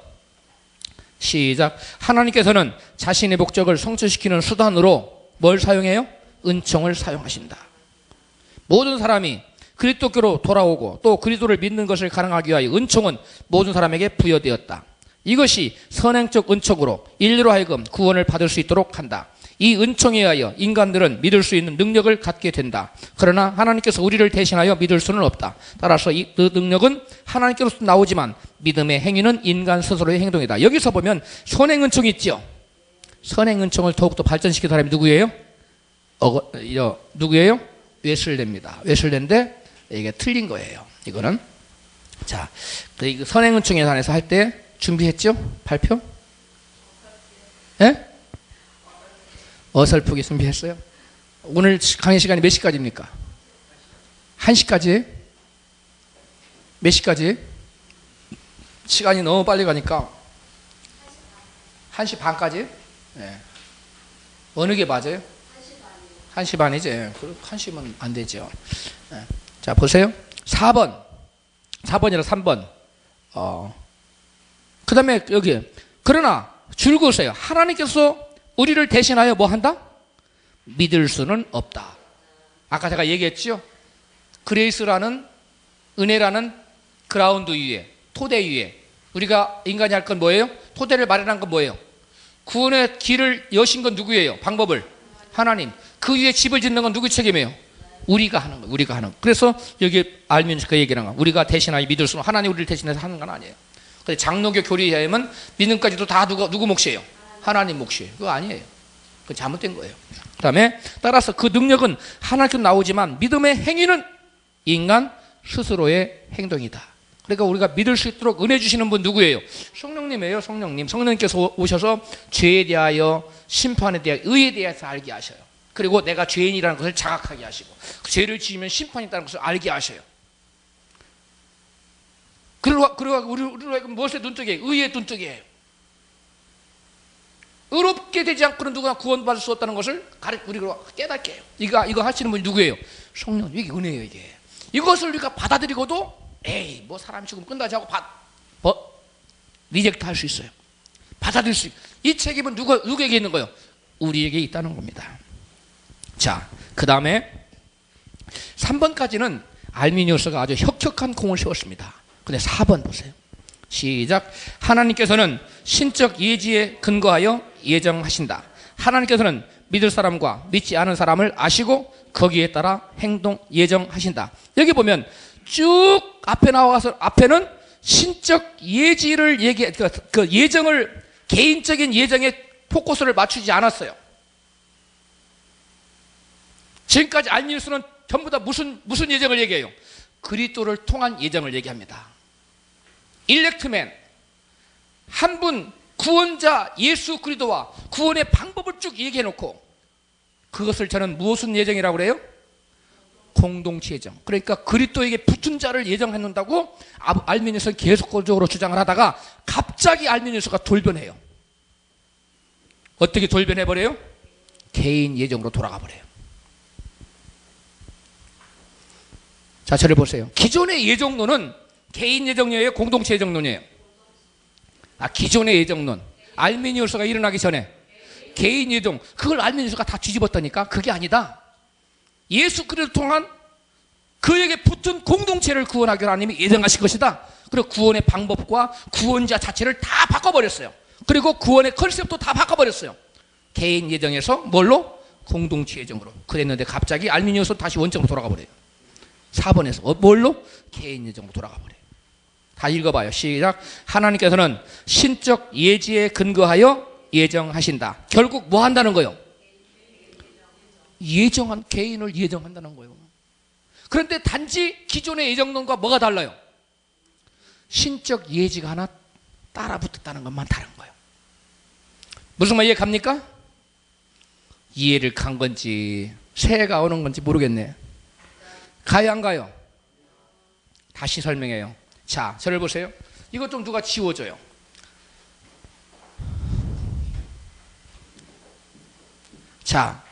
시작. 하나님께서는 자신의 목적을 성취시키는 수단으로 뭘 사용해요? 은총을 사용하신다. 모든 사람이 그리스도께로 돌아오고 또 그리스도를 믿는 것을 가능하기 위하여 은총은 모든 사람에게 부여되었다. 이것이 선행적 은총으로 인류로 하여금 구원을 받을 수 있도록 한다. 이 은총에 의하여 인간들은 믿을 수 있는 능력을 갖게 된다. 그러나 하나님께서 우리를 대신하여 믿을 수는 없다. 따라서 그 능력은 하나님께로서 나오지만 믿음의 행위는 인간 스스로의 행동이다. 여기서 보면 선행 은총이 있죠. 선행 은총을 더욱더 발전시킨 사람이 누구예요? 누구예요? 웨슬레입니다. 웨슬레인데 이게 틀린 거예요. 이거는 자, 그 선행 은총에 관해서 할 때 준비했죠? 발표? 예? 어설프게 준비했어요. 오늘 강의 시간이 몇 시까지입니까? 1시까지? 몇 시까지? 시간이 너무 빨리 가니까 1시 반까지? 네. 어느 게 맞아요? 1시 반이지. 1시면 안 되죠. 네. 자, 보세요. 4번이라 3번. 그 다음에 여기 그러나 줄 그으세요. 하나님께서 우리를 대신하여 뭐 한다? 믿을 수는 없다. 아까 제가 얘기했죠. 그레이스라는 은혜라는 그라운드 위에 토대 위에 우리가 인간이 할 건 뭐예요? 토대를 마련한 건 뭐예요? 구원의 길을 여신 건 누구예요? 방법을 하나님. 그 위에 집을 짓는 건 누구 책임이에요? 우리가 하는 거예요. 우리가 하는. 그래서 여기 알면서 그 얘기를 한 거예요. 우리가 대신하여 믿을 수는 하나님 우리를 대신해서 하는 건 아니에요. 근데 장로교 교리하면 믿음까지도 다 누구 몫이에요? 하나님 몫이에요. 그거 아니에요. 그건 잘못된 거예요. 그 다음에 따라서 그 능력은 하나님께 나오지만 믿음의 행위는 인간 스스로의 행동이다. 그러니까 우리가 믿을 수 있도록 은혜 주시는 분 누구예요? 성령님이에요. 성령님. 성령님께서 오셔서 죄에 대하여, 심판에 대하여, 의에 대해서 알게 하셔요. 그리고 내가 죄인이라는 것을 자각하게 하시고, 그 죄를 지으면 심판이 있다는 것을 알게 하셔요. 그리고 우리가 무엇의 눈뜨기예요? 의의 눈뜨기예요. 의롭게 되지 않고는 누구나 구원받을 수 없다는 것을 우리가 깨닫게 해요. 이거 하시는 분이 누구예요? 성령. 이게 은혜예요. 이게. 이것을 우리가 받아들이고도 에이 뭐 사람 죽으면 끝나지 하고 리젝트 할 수 있어요. 받아들일 수 있어요. 이 책임은 누구에게 있는 거예요? 우리에게 있다는 겁니다. 자, 그 다음에 3번까지는 알미니우스가 아주 혁혁한 공을 세웠습니다. 근데 4번 보세요. 시작. 하나님께서는 신적 예지에 근거하여 예정하신다. 하나님께서는 믿을 사람과 믿지 않은 사람을 아시고 거기에 따라 행동 예정하신다. 여기 보면 쭉 앞에 나와서 앞에는 신적 예지를 그 예정을 개인적인 예정에 포커스를 맞추지 않았어요. 지금까지 알미니우스는 전부 다 무슨 예정을 얘기해요? 그리스도를 통한 예정을 얘기합니다. 일렉트맨 한 분 구원자 예수 그리스도와 구원의 방법을 쭉 얘기해 놓고 그것을 저는 무슨 예정이라고 그래요? 공동체 예정. 그러니까 그리스도에게 붙은 자를 예정해 놓는다고 알미니우스는 계속적으로 주장을 하다가 갑자기 알미니우스가 돌변해요. 어떻게 돌변해 버려요? 개인 예정으로 돌아가 버려요. 자, 저를 보세요. 기존의 예정론은 개인 예정론이에요? 공동체 예정론이에요? 기존의 예정론. 알미니우스가 일어나기 전에 개인 예정. 그걸 알미니우스가 다 뒤집었다니까? 그게 아니다. 예수 그리스도를 통한 그에게 붙은 공동체를 구원하기로 하나님이 예정하신 것이다. 그리고 구원의 방법과 구원자 자체를 다 바꿔버렸어요. 그리고 구원의 컨셉도 다 바꿔버렸어요. 개인 예정에서 뭘로? 공동체 예정으로. 그랬는데 갑자기 알미니우스 다시 원점으로 돌아가 버려요. 4번에서 뭘로? 개인 예정으로 돌아가 버려요. 다 읽어봐요. 시작. 하나님께서는 신적 예지에 근거하여 예정하신다. 결국 뭐 한다는 거예요? 예정한 개인을 예정한다는 거예요. 그런데 단지 기존의 예정론과 뭐가 달라요? 신적 예지가 하나 따라 붙었다는 것만 다른 거예요. 무슨 말 이해 갑니까? 이해를 간 건지 새해가 오는 건지 모르겠네. 가요 안 가요? 다시 설명해요. 자, 저를 보세요. 이것 좀 누가 지워줘요. 자,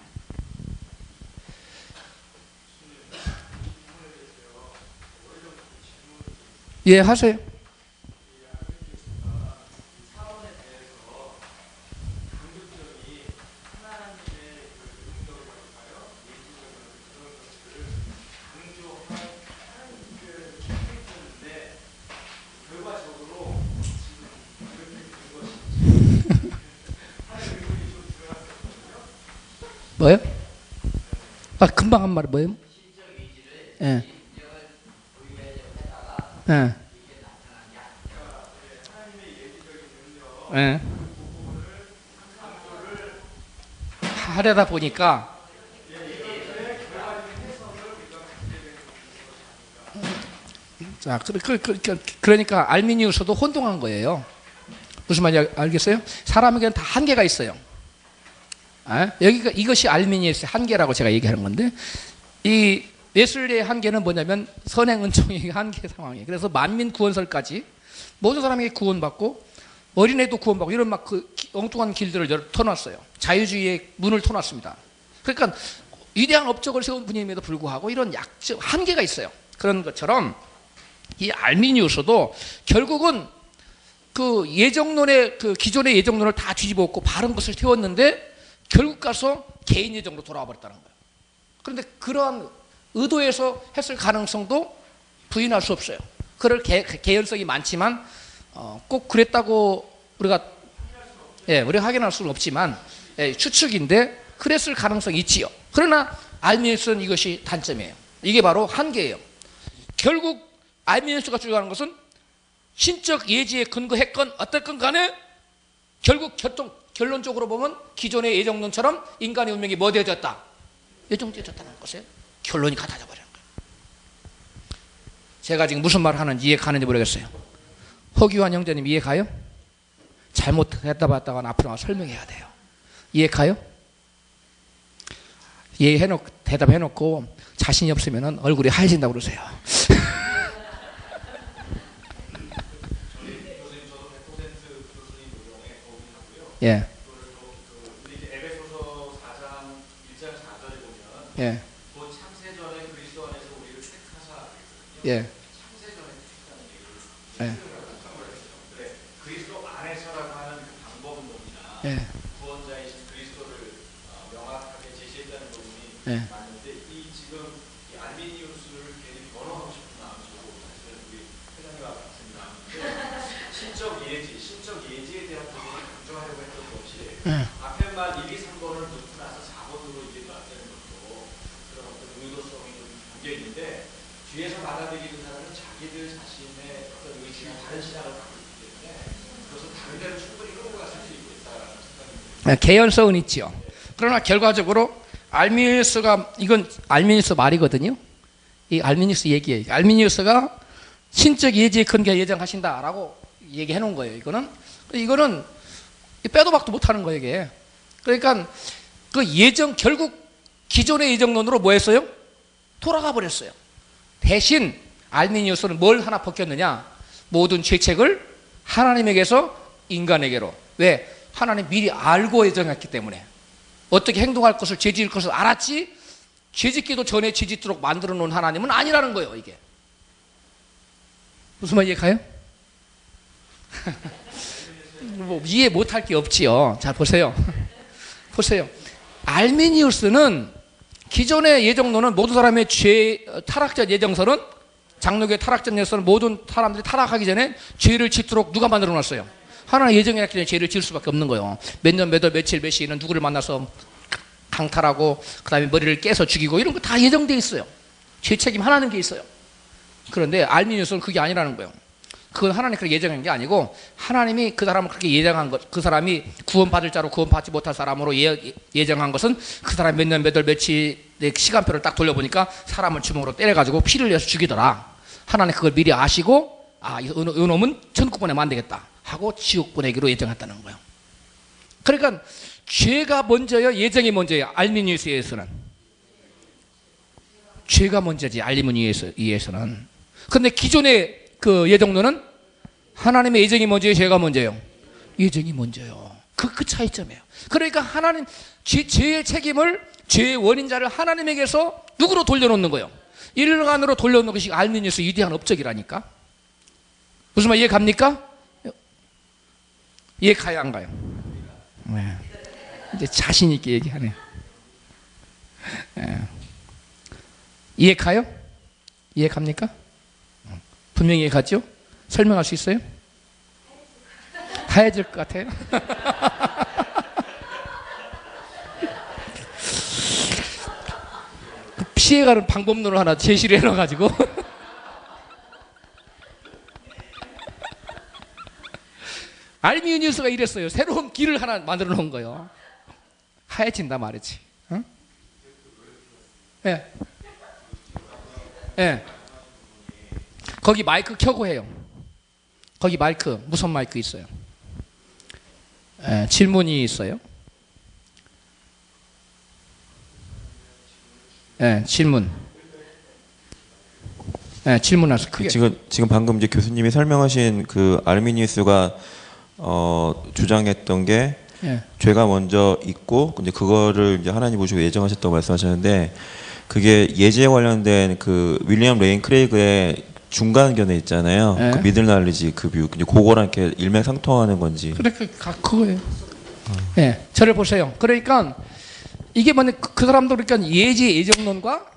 예, 하세요. 뭐요? 금방 한 말이 뭐예요? 예. 예. 예. 하려다 보니까 자, 그러니까 알미니우스도 혼동한 거예요. 무슨 말인지 알겠어요? 사람에게는 다 한계가 있어요. 여기가 이것이 알미니우스의 한계라고 제가 얘기하는 건데, 이 웨슬리의 한계는 뭐냐면 선행 은총의 한계 상황이에요. 그래서 만민 구원설까지 모든 사람에게 구원받고 어린애도 구원받고 이런 막 그 엉뚱한 길들을 터놨어요. 자유주의의 문을 터놨습니다. 그러니까 위대한 업적을 세운 분임에도 불구하고 이런 한계가 있어요. 그런 것처럼 이 알미니우스도 결국은 그 예정론의 그 기존의 예정론을 다 뒤집어엎고 바른 것을 세웠는데 결국 가서 개인 예정으로 돌아와 버렸다는 거예요. 그런데 그러한 의도에서 했을 가능성도 부인할 수 없어요. 그럴 개연성이 많지만 꼭 그랬다고 우리가 확인할 수는 없지만 추측인데 그랬을 가능성이 있지요. 그러나 알미니우스는 이것이 단점이에요. 이게 바로 한계예요. 결국 알미니우스가 주장하는 것은 신적 예지에 근거했건 어떻건 간에 결국 결론적으로 보면 기존의 예정론처럼 인간의 운명이 뭐 되어졌다? 예정되어졌다는 것에 결론이 같아져 버리는 거예요. 제가 지금 무슨 말을 하는지 이해 가는지 모르겠어요. 허규환 형제님 이해 가요? 잘못 대답했다가 앞으로 와서 설명해야 돼요. 이해 가요? 대답해놓고 자신이 없으면 얼굴이 하얘진다고 그러세요. 예. 에베소서 4장 1장 4절에 보면 예. 곧 창세전에 그리스도 안에서 우리를 택하사 예. 창세전에 택하는 얘기를 예. 그래 그리스도 안에서라고 하는 그 방법론이나 예. 구원자이신 그리스도를 명확하게 제시했다는 부분이 예. 맞는데 이 지금 이 알미니우스를 괜히 번호하고 싶은 마음으로 사실은 우리 회장님과 같은 마음인데 신적 예지에 대한 부분을 강조하려고 했던 것이 앞에 말 1, 2, 3번을 놓고 나서 4번으로 이제 놨다는 것도 그런 어떤 의도성이 좀 담겨 있는데 뒤에서 받아들이는 사람은 자기들 자신의 어떤 의지나 다른 신앙을 갖고 있기 때문에 그것을 다른 데로 충분히 끌고 갔을 수 있겠다라는 생각이 듭니다. 개연성은 있죠. 그러나 결과적으로 이건 알미니우스 말이거든요. 이 알미니우스 얘기예요. 알미니우스가 신적 예지에 근거 예정하신다라고 얘기해 놓은 거예요. 이거는 빼도 박도 못하는 거예요. 이게. 그러니까 그 결국 기존의 예정론으로 뭐 했어요? 돌아가 버렸어요. 대신 알미니우스는 뭘 하나 벗겼느냐? 모든 죄책을 하나님에게서 인간에게로. 왜? 하나님 미리 알고 예정했기 때문에. 어떻게 행동할 것을 죄짓을 것을 알았지 죄짓기도 전에 죄짓도록 만들어 놓은 하나님은 아니라는 거예요. 이게 무슨 말 이해가요? 뭐 이해 못할 게 없지요. 자 보세요. 알미니우스는 기존의 예정론은 모든 사람의 타락적 예정서는 장로교의 타락적 예정서는 모든 사람들이 타락하기 전에 죄를 짓도록 누가 만들어 놨어요? 하나님 예정했기 때문에 죄를 지을 수밖에 없는 거예요. 몇 년, 몇 월, 며칠, 몇 시에는 누구를 만나서 강탈하고 그 다음에 머리를 깨서 죽이고 이런 거 다 예정되어 있어요. 죄 책임 하나님 게 있어요. 그런데 알미니우스는 그게 아니라는 거예요. 그건 하나님 그렇게 예정한 게 아니고 하나님이 그 사람을 그렇게 예정한 것, 그 사람이 구원받을 자로 구원받지 못할 사람으로 예정한 것은 그 사람이 몇 년, 몇 월, 며칠의 시간표를 딱 돌려보니까 사람을 주먹으로 때려가지고 피를 내서 죽이더라. 하나님 그걸 미리 아시고 이놈은 천국 보내면 안 되겠다 하고 지옥 보내기로 예정했다는 거예요. 그러니까 죄가 먼저요, 예정이 먼저예요. 알미니우스에서는 죄가 먼저지. 알미니우스에서는. 근데 기존의 그 예정론은 하나님의 예정이 먼저예요, 죄가 먼저예요? 예정이 먼저요. 그 차이점이에요. 그러니까 하나님 죄의 책임을 죄의 원인자를 하나님에게서 누구로 돌려놓는 거예요? 인간으로 돌려놓는 것이 알미니우스 위대한 업적이라니까. 무슨 말 이해 갑니까? 이해 가요, 안 가요? 네. 이제 자신 있게 얘기하네. 네. 이해 가요? 이해 갑니까? 분명히 이해 갔죠? 설명할 수 있어요? 하얘질 것 같아요. 피해가는 방법론을 하나 제시를 해놔가지고 알미니우스가 이랬어요. 새로운 길을 하나 만들어 놓은 거예요. 하얘진다 말이지. 응? 예. 예. 거기 마이크 켜고 해요. 거기 마이크, 무선 마이크 있어요. 예, 질문이 있어요. 예, 질문. 예, 질문하세요. 크게. 지금 방금 이제 교수님이 설명하신 그 알미니우스가 주장했던 게 예. 죄가 먼저 있고 이제 그거를 이제 하나님 보시고 예정하셨다고 말씀하셨는데 그게 예지에 관련된 그 윌리엄 레인 크레이그의 중간견해 있잖아요. 예. 그 미들 날리지 그 뷰. 근데 그거랑 이렇게 일맥상통하는 건지. 그래 그거예요. 예, 저를 보세요. 그러니까 이게 뭐냐 그 사람도 그러니까 예정론과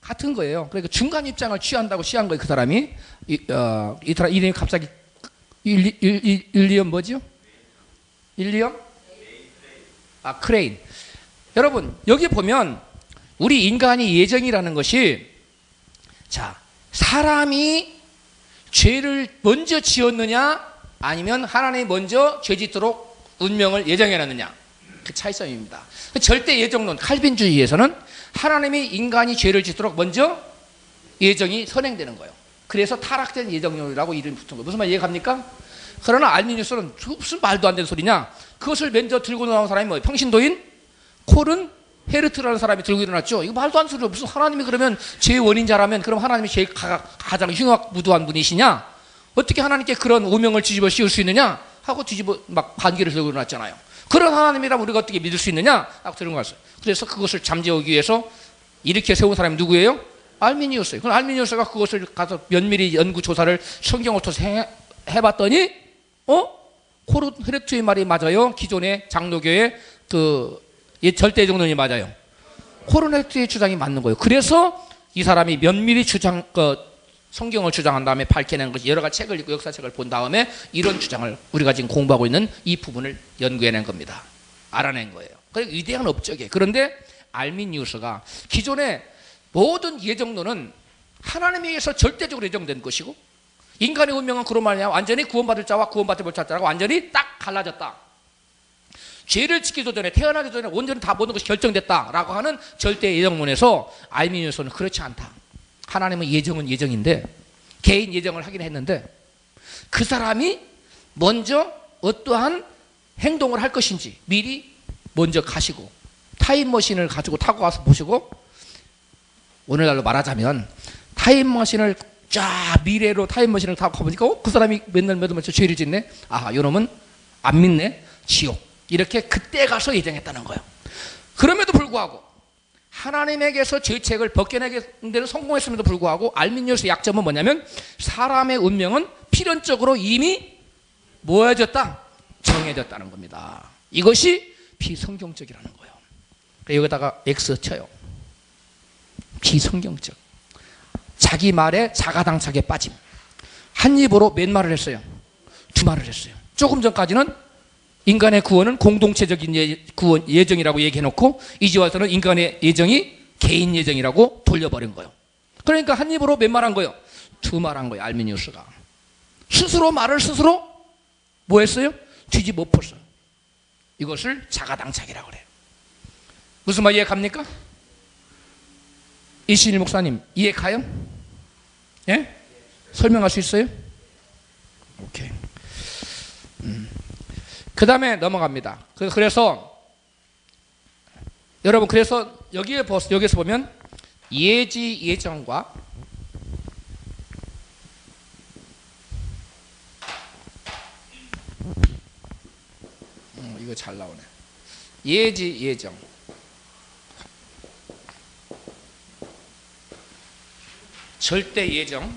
같은 거예요. 그러니까 중간 입장을 취한다고 취한 거예요. 그 사람이 이름이 갑자기 일리엄 뭐죠? 일리엄? 크레인. 여러분 여기 보면 우리 인간이 예정이라는 것이 자 사람이 죄를 먼저 지었느냐 아니면 하나님이 먼저 죄 짓도록 운명을 예정해놨느냐, 그 차이점입니다. 절대 예정론 칼빈주의에서는 하나님이 인간이 죄를 짓도록 먼저 예정이 선행되는 거예요. 그래서 타락된 예정론이라고 이름이 붙은 거예요. 무슨 말 이해갑니까? 그러나 알미니우스는 무슨 말도 안 되는 소리냐, 그것을 먼저 들고 나온 사람이 뭐예요? 평신도인 콜은 헤르트라는 사람이 들고 일어났죠. 이거 말도 안 되는 소리예요. 무슨 하나님이 그러면 죄의 원인자라면 그럼 하나님이 제일 가장 흉악무도한 분이시냐, 어떻게 하나님께 그런 오명을 뒤집어 씌울 수 있느냐 하고 뒤집어 막 반기를 들고 일어났잖아요. 그런 하나님이라면 우리가 어떻게 믿을 수 있느냐 하고 들은 거였어요. 그래서 그것을 잠재우기 위해서 이렇게 세운 사람이 누구예요? 알미니우스예요. 그럼 알미니우스가 그것을 가서 면밀히 연구 조사를 성경을 통해서 해봤더니 코르 헤르트의 말이 맞아요. 기존의 장로교의 그 절대 예정론이 맞아요. 코르 헤르트의 주장이 맞는 거예요. 그래서 이 사람이 면밀히 성경을 주장한 다음에 밝혀낸 것이 여러 가지 책을 읽고 역사책을 본 다음에 이런 주장을 우리가 지금 공부하고 있는 이 부분을 연구해낸 겁니다. 알아낸 거예요. 그러니까 위대한 업적이에요. 그런데 알미니우스가 기존의 모든 예정론은 하나님에 의해서 절대적으로 예정된 것이고 인간의 운명은 그런 말이냐 완전히 구원받을 자와 구원받지 못할 자라고 완전히 딱 갈라졌다. 죄를 짓기도 전에 태어나기 전에 온전히 다 모든 것이 결정됐다라고 하는 절대 예정론에서 알미니우스는 그렇지 않다. 하나님은 예정은 예정인데 개인 예정을 하긴 했는데 그 사람이 먼저 어떠한 행동을 할 것인지 미리 먼저 가시고 타임머신을 가지고 타고 와서 보시고, 오늘날로 말하자면 타임머신을 쫙 미래로 타임머신을 타고 가보니까 그 사람이 맨날 죄를 짓네, 요놈은 안 믿네, 지옥, 이렇게 그때 가서 예정했다는 거예요. 그럼에도 불구하고 하나님에게서 죄책을 벗겨내는 데는 성공했음에도 불구하고 알미니우스의 약점은 뭐냐면 사람의 운명은 필연적으로 이미 뭐해졌다? 정해졌다는 겁니다. 이것이 비성경적이라는 거예요. 여기다가 X 쳐요. 비성경적. 자기 말에 자가당착에 빠짐. 한 입으로 몇 말을 했어요? 두 말을 했어요. 조금 전까지는 인간의 구원은 공동체적인 구원 예정이라고 얘기해놓고 이제 와서는 인간의 예정이 개인 예정이라고 돌려버린 거예요. 그러니까 한 입으로 몇 말 한 거예요? 두 말 한 거예요. 알미니우스가 스스로 말을 스스로 뭐 했어요? 뒤집어 엎었어요. 이것을 자가당착이라고 그래요. 무슨 말 이해 갑니까? 이신일 목사님 이해 가요? 예? 설명할 수 있어요? 오케이. 그 다음에 넘어갑니다. 그래서 여러분, 그래서 여기에서 보면 예지 예정과 이거 잘 나오네. 예지 예정, 절대 예정,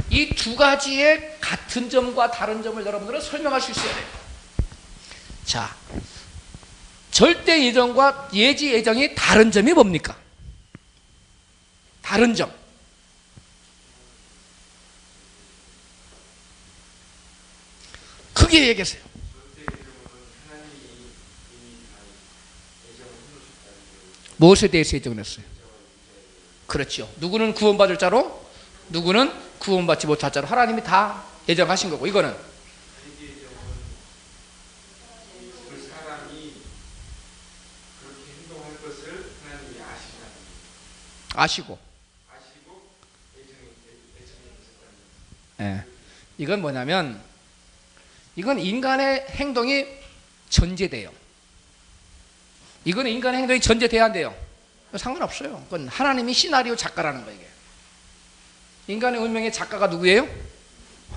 이 두 가지의 같은 점과 다른 점을 여러분들은 설명할 수 있어야 돼요. 자, 절대 예정과 예지 예정이 다른 점이 뭡니까? 다른 점. 크게 얘기하세요. 무엇에 대해서 예정을 했어요? 그렇죠. 누구는 구원받을 자로, 누구는 구원받지 못할 자로 하나님이 다 예정하신 거고, 이거는 아시고 이건 뭐냐면 이건 인간의 행동이 전제돼요. 이거는 인간의 행동이 전제돼야 안 돼요. 상관없어요. 그건 하나님이 시나리오 작가라는 거예요. 인간의 운명의 작가가 누구예요?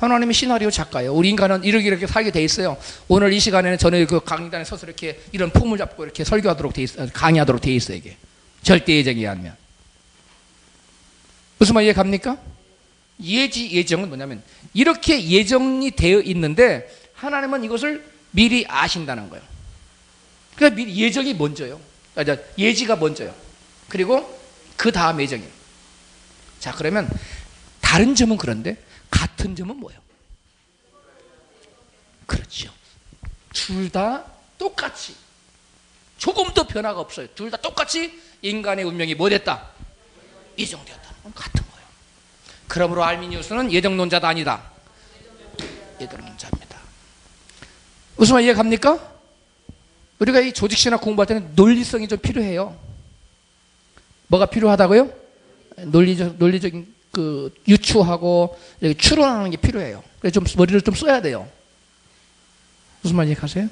하나님이 시나리오 작가예요. 우리 인간은 이렇게 살게 돼 있어요. 오늘 이 시간에는 저는 그 강의단에 서서 이렇게 이런 폼을 잡고 이렇게 설교하도록 돼 있어요. 강의하도록 돼 있어요. 이게 절대 예정에 의하면. 무슨 말 이해 갑니까? 예지 예정은 뭐냐면 이렇게 예정이 되어 있는데 하나님은 이것을 미리 아신다는 거예요. 그러니까 미리 예정이 먼저요. 예지가 먼저요. 그리고 그 다음 예정이에요. 자, 그러면 다른 점은 그런데 같은 점은 뭐예요? 그렇죠. 둘 다 똑같이 조금도 변화가 없어요. 둘 다 똑같이 인간의 운명이 뭐 됐다? 예정되었다. 같은 거예요. 그러므로 알미니우스는 예정론자다 아니다. 예정론자입니다. 무슨 말 이해갑니까? 우리가 이 조직신학 공부할 때는 논리성이 좀 필요해요. 뭐가 필요하다고요? 논리적인 그 유추하고 추론하는 게 필요해요. 그래서 좀 머리를 좀 써야 돼요. 무슨 말 이해가세요?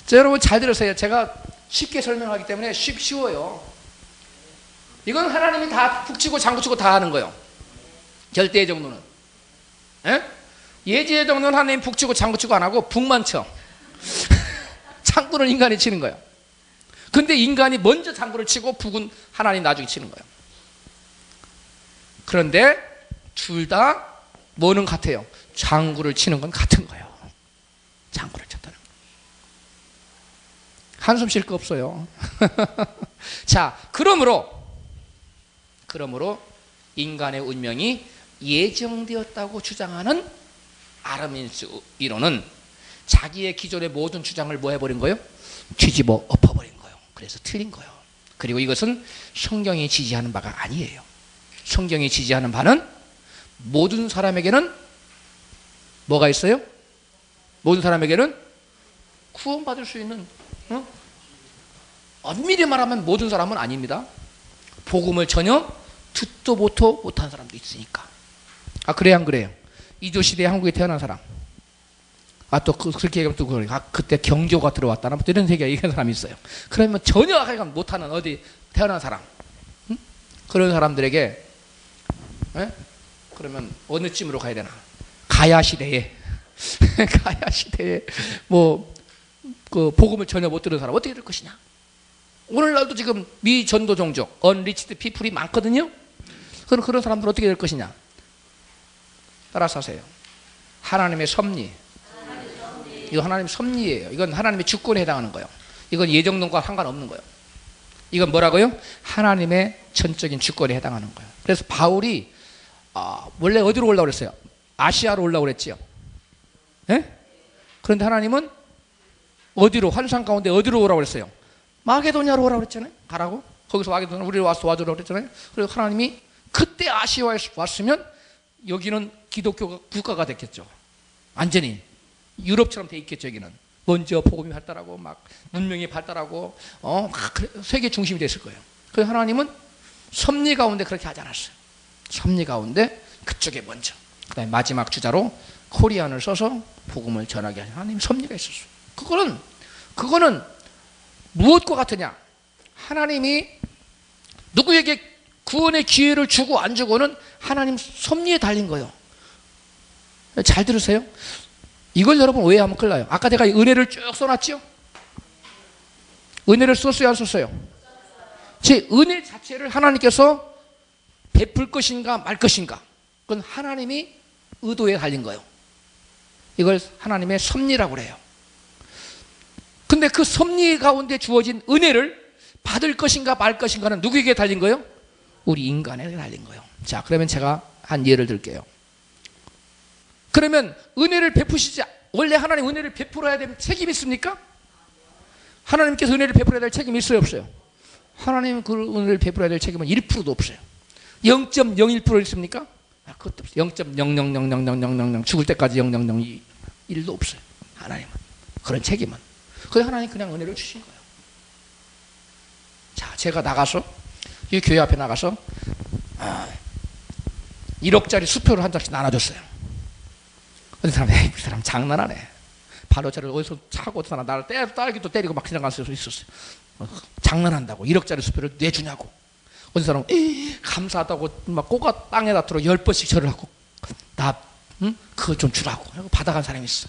자, 여러분 잘 들으세요. 제가 쉽게 설명하기 때문에 쉬워요. 이건 하나님이 다 북치고 장구치고 다 하는 거예요. 절대의 정도는. 예지의 정도는 하나님 북치고 장구치고 안 하고 북만 쳐. 장구는 인간이 치는 거예요. 근데 인간이 먼저 장구를 치고 북은 하나님 나중에 치는 거예요. 그런데 둘 다 뭐는 같아요? 장구를 치는 건 같은 거예요. 장구를 쳤다는 거. 한숨 쉴 거 없어요. 자, 그러므로 인간의 운명이 예정되었다고 주장하는 아르민스 이론은 자기의 기존의 모든 주장을 뭐 해버린 거예요? 뒤집어 엎어버린 거예요. 그래서 틀린 거예요. 그리고 이것은 성경이 지지하는 바가 아니에요. 성경이 지지하는 바는 모든 사람에게는 뭐가 있어요? 모든 사람에게는 구원받을 수 있는, 엄밀히 말하면 모든 사람은 아닙니다. 복음을 전혀 듣도 보도 못한 사람도 있으니까. 아, 그래요, 안 그래요? 이조 시대에 한국에 태어난 사람. 아, 또 그렇게 얘기하면 또 그때 경조가 들어왔다나 뭐 이런 얘기가 얘기하는 사람이 있어요. 그러면 전혀 못하는 어디 태어난 사람, 그런 사람들에게 그러면 어느 쯤으로 가야 되나? 가야 시대에 가야 시대에 뭐 그 복음을 전혀 못 들은 사람 어떻게 될 것이냐? 오늘날도 지금 미 전도 종족, 언리치드 피플이 많거든요. 그런 사람들 어떻게 될 것이냐? 따라서 하세요. 하나님의 섭리. 이거 하나님의 섭리예요. 이건 하나님의 주권에 해당하는 거예요. 이건 예정론과 상관없는 거예요. 이건 뭐라고요? 하나님의 전적인 주권에 해당하는 거예요. 그래서 바울이 원래 어디로 올라오고 그랬어요? 아시아로 올라오고 그랬지요. 예? 그런데 하나님은 어디로, 환상 가운데 어디로 오라고 그랬어요? 마게도냐로 오라고 그랬잖아요. 가라고. 거기서 마게도냐 우리를 와서 도와주라고 그랬잖아요. 그리고 하나님이 그때 아시아에 왔으면 여기는 기독교 국가가 됐겠죠. 완전히 유럽처럼 돼 있겠죠. 여기는 먼저 복음이 발달하고 막 문명이 발달하고 막 세계 중심이 됐을 거예요. 그래서 하나님은 섭리 가운데 그렇게 하지 않았어요. 섭리 가운데 그쪽에 먼저, 그다음에 마지막 주자로 코리안을 써서 복음을 전하게 하는 하나님 섭리가 있었어요. 그거는 무엇과 같으냐? 하나님이 누구에게 구원의 기회를 주고 안 주고는 하나님 섭리에 달린 거예요. 잘 들으세요. 이걸 여러분 오해하면 큰일 나요. 아까 내가 은혜를 쭉 써놨죠? 은혜를 썼어요, 안 썼어요? 제 은혜 자체를 하나님께서 베풀 것인가 말 것인가, 그건 하나님이 의도에 달린 거예요. 이걸 하나님의 섭리라고 그래요. 근데 그 섭리 가운데 주어진 은혜를 받을 것인가 말 것인가는 누구에게 달린 거예요? 우리 인간에게 달린 거예요. 자, 그러면 제가 한 예를 들게요. 그러면 은혜를 베푸시지, 원래 하나님 은혜를 베풀어야 되는 책임이 있습니까? 하나님께서 은혜를 베풀어야 될 책임이 있어요, 없어요? 하나님 그 은혜를 베풀어야 될 책임은 1%도 없어요. 0.01% 있습니까? 그것도 없어요. 0.00000000 죽을 때까지 0001도 없어요. 하나님은 그런 책임은. 그래서 하나님 그냥 은혜를 주신 거예요. 자, 제가 나가서 이 교회 앞에 나가서 1억짜리 수표를 한 장씩 나눠줬어요. 어떤 사람, 에이, 그 사람 장난하네. 바로 저를 어디서 차고 어떤 사람 나를 딸기도 때리고 막 지나갈 수 있었어요. 장난한다고 1억짜리 수표를 내주냐고. 어떤 사람은 감사하다고 막 꼬가 땅에다 들어 10번씩 절을 하고, 나 그거 좀 주라고 받아간 사람이 있어.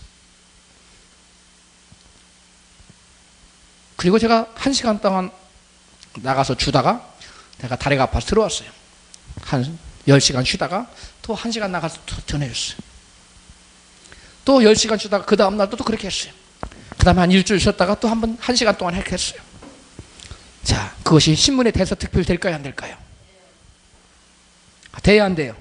그리고 제가 1시간 동안 나가서 주다가 내가 다리가 아파서 들어왔어요. 한 10시간 쉬다가 또 1시간 나가서 또 전해줬어요. 또 10시간 쉬다가 그 다음 날도 또 그렇게 했어요. 그 다음에 한 일주일 쉬었다가 또 한 번 1시간 동안 이렇게 했어요. 자, 그것이 신문에 대서특필 될까요, 안 될까요? 돼야 안 돼요?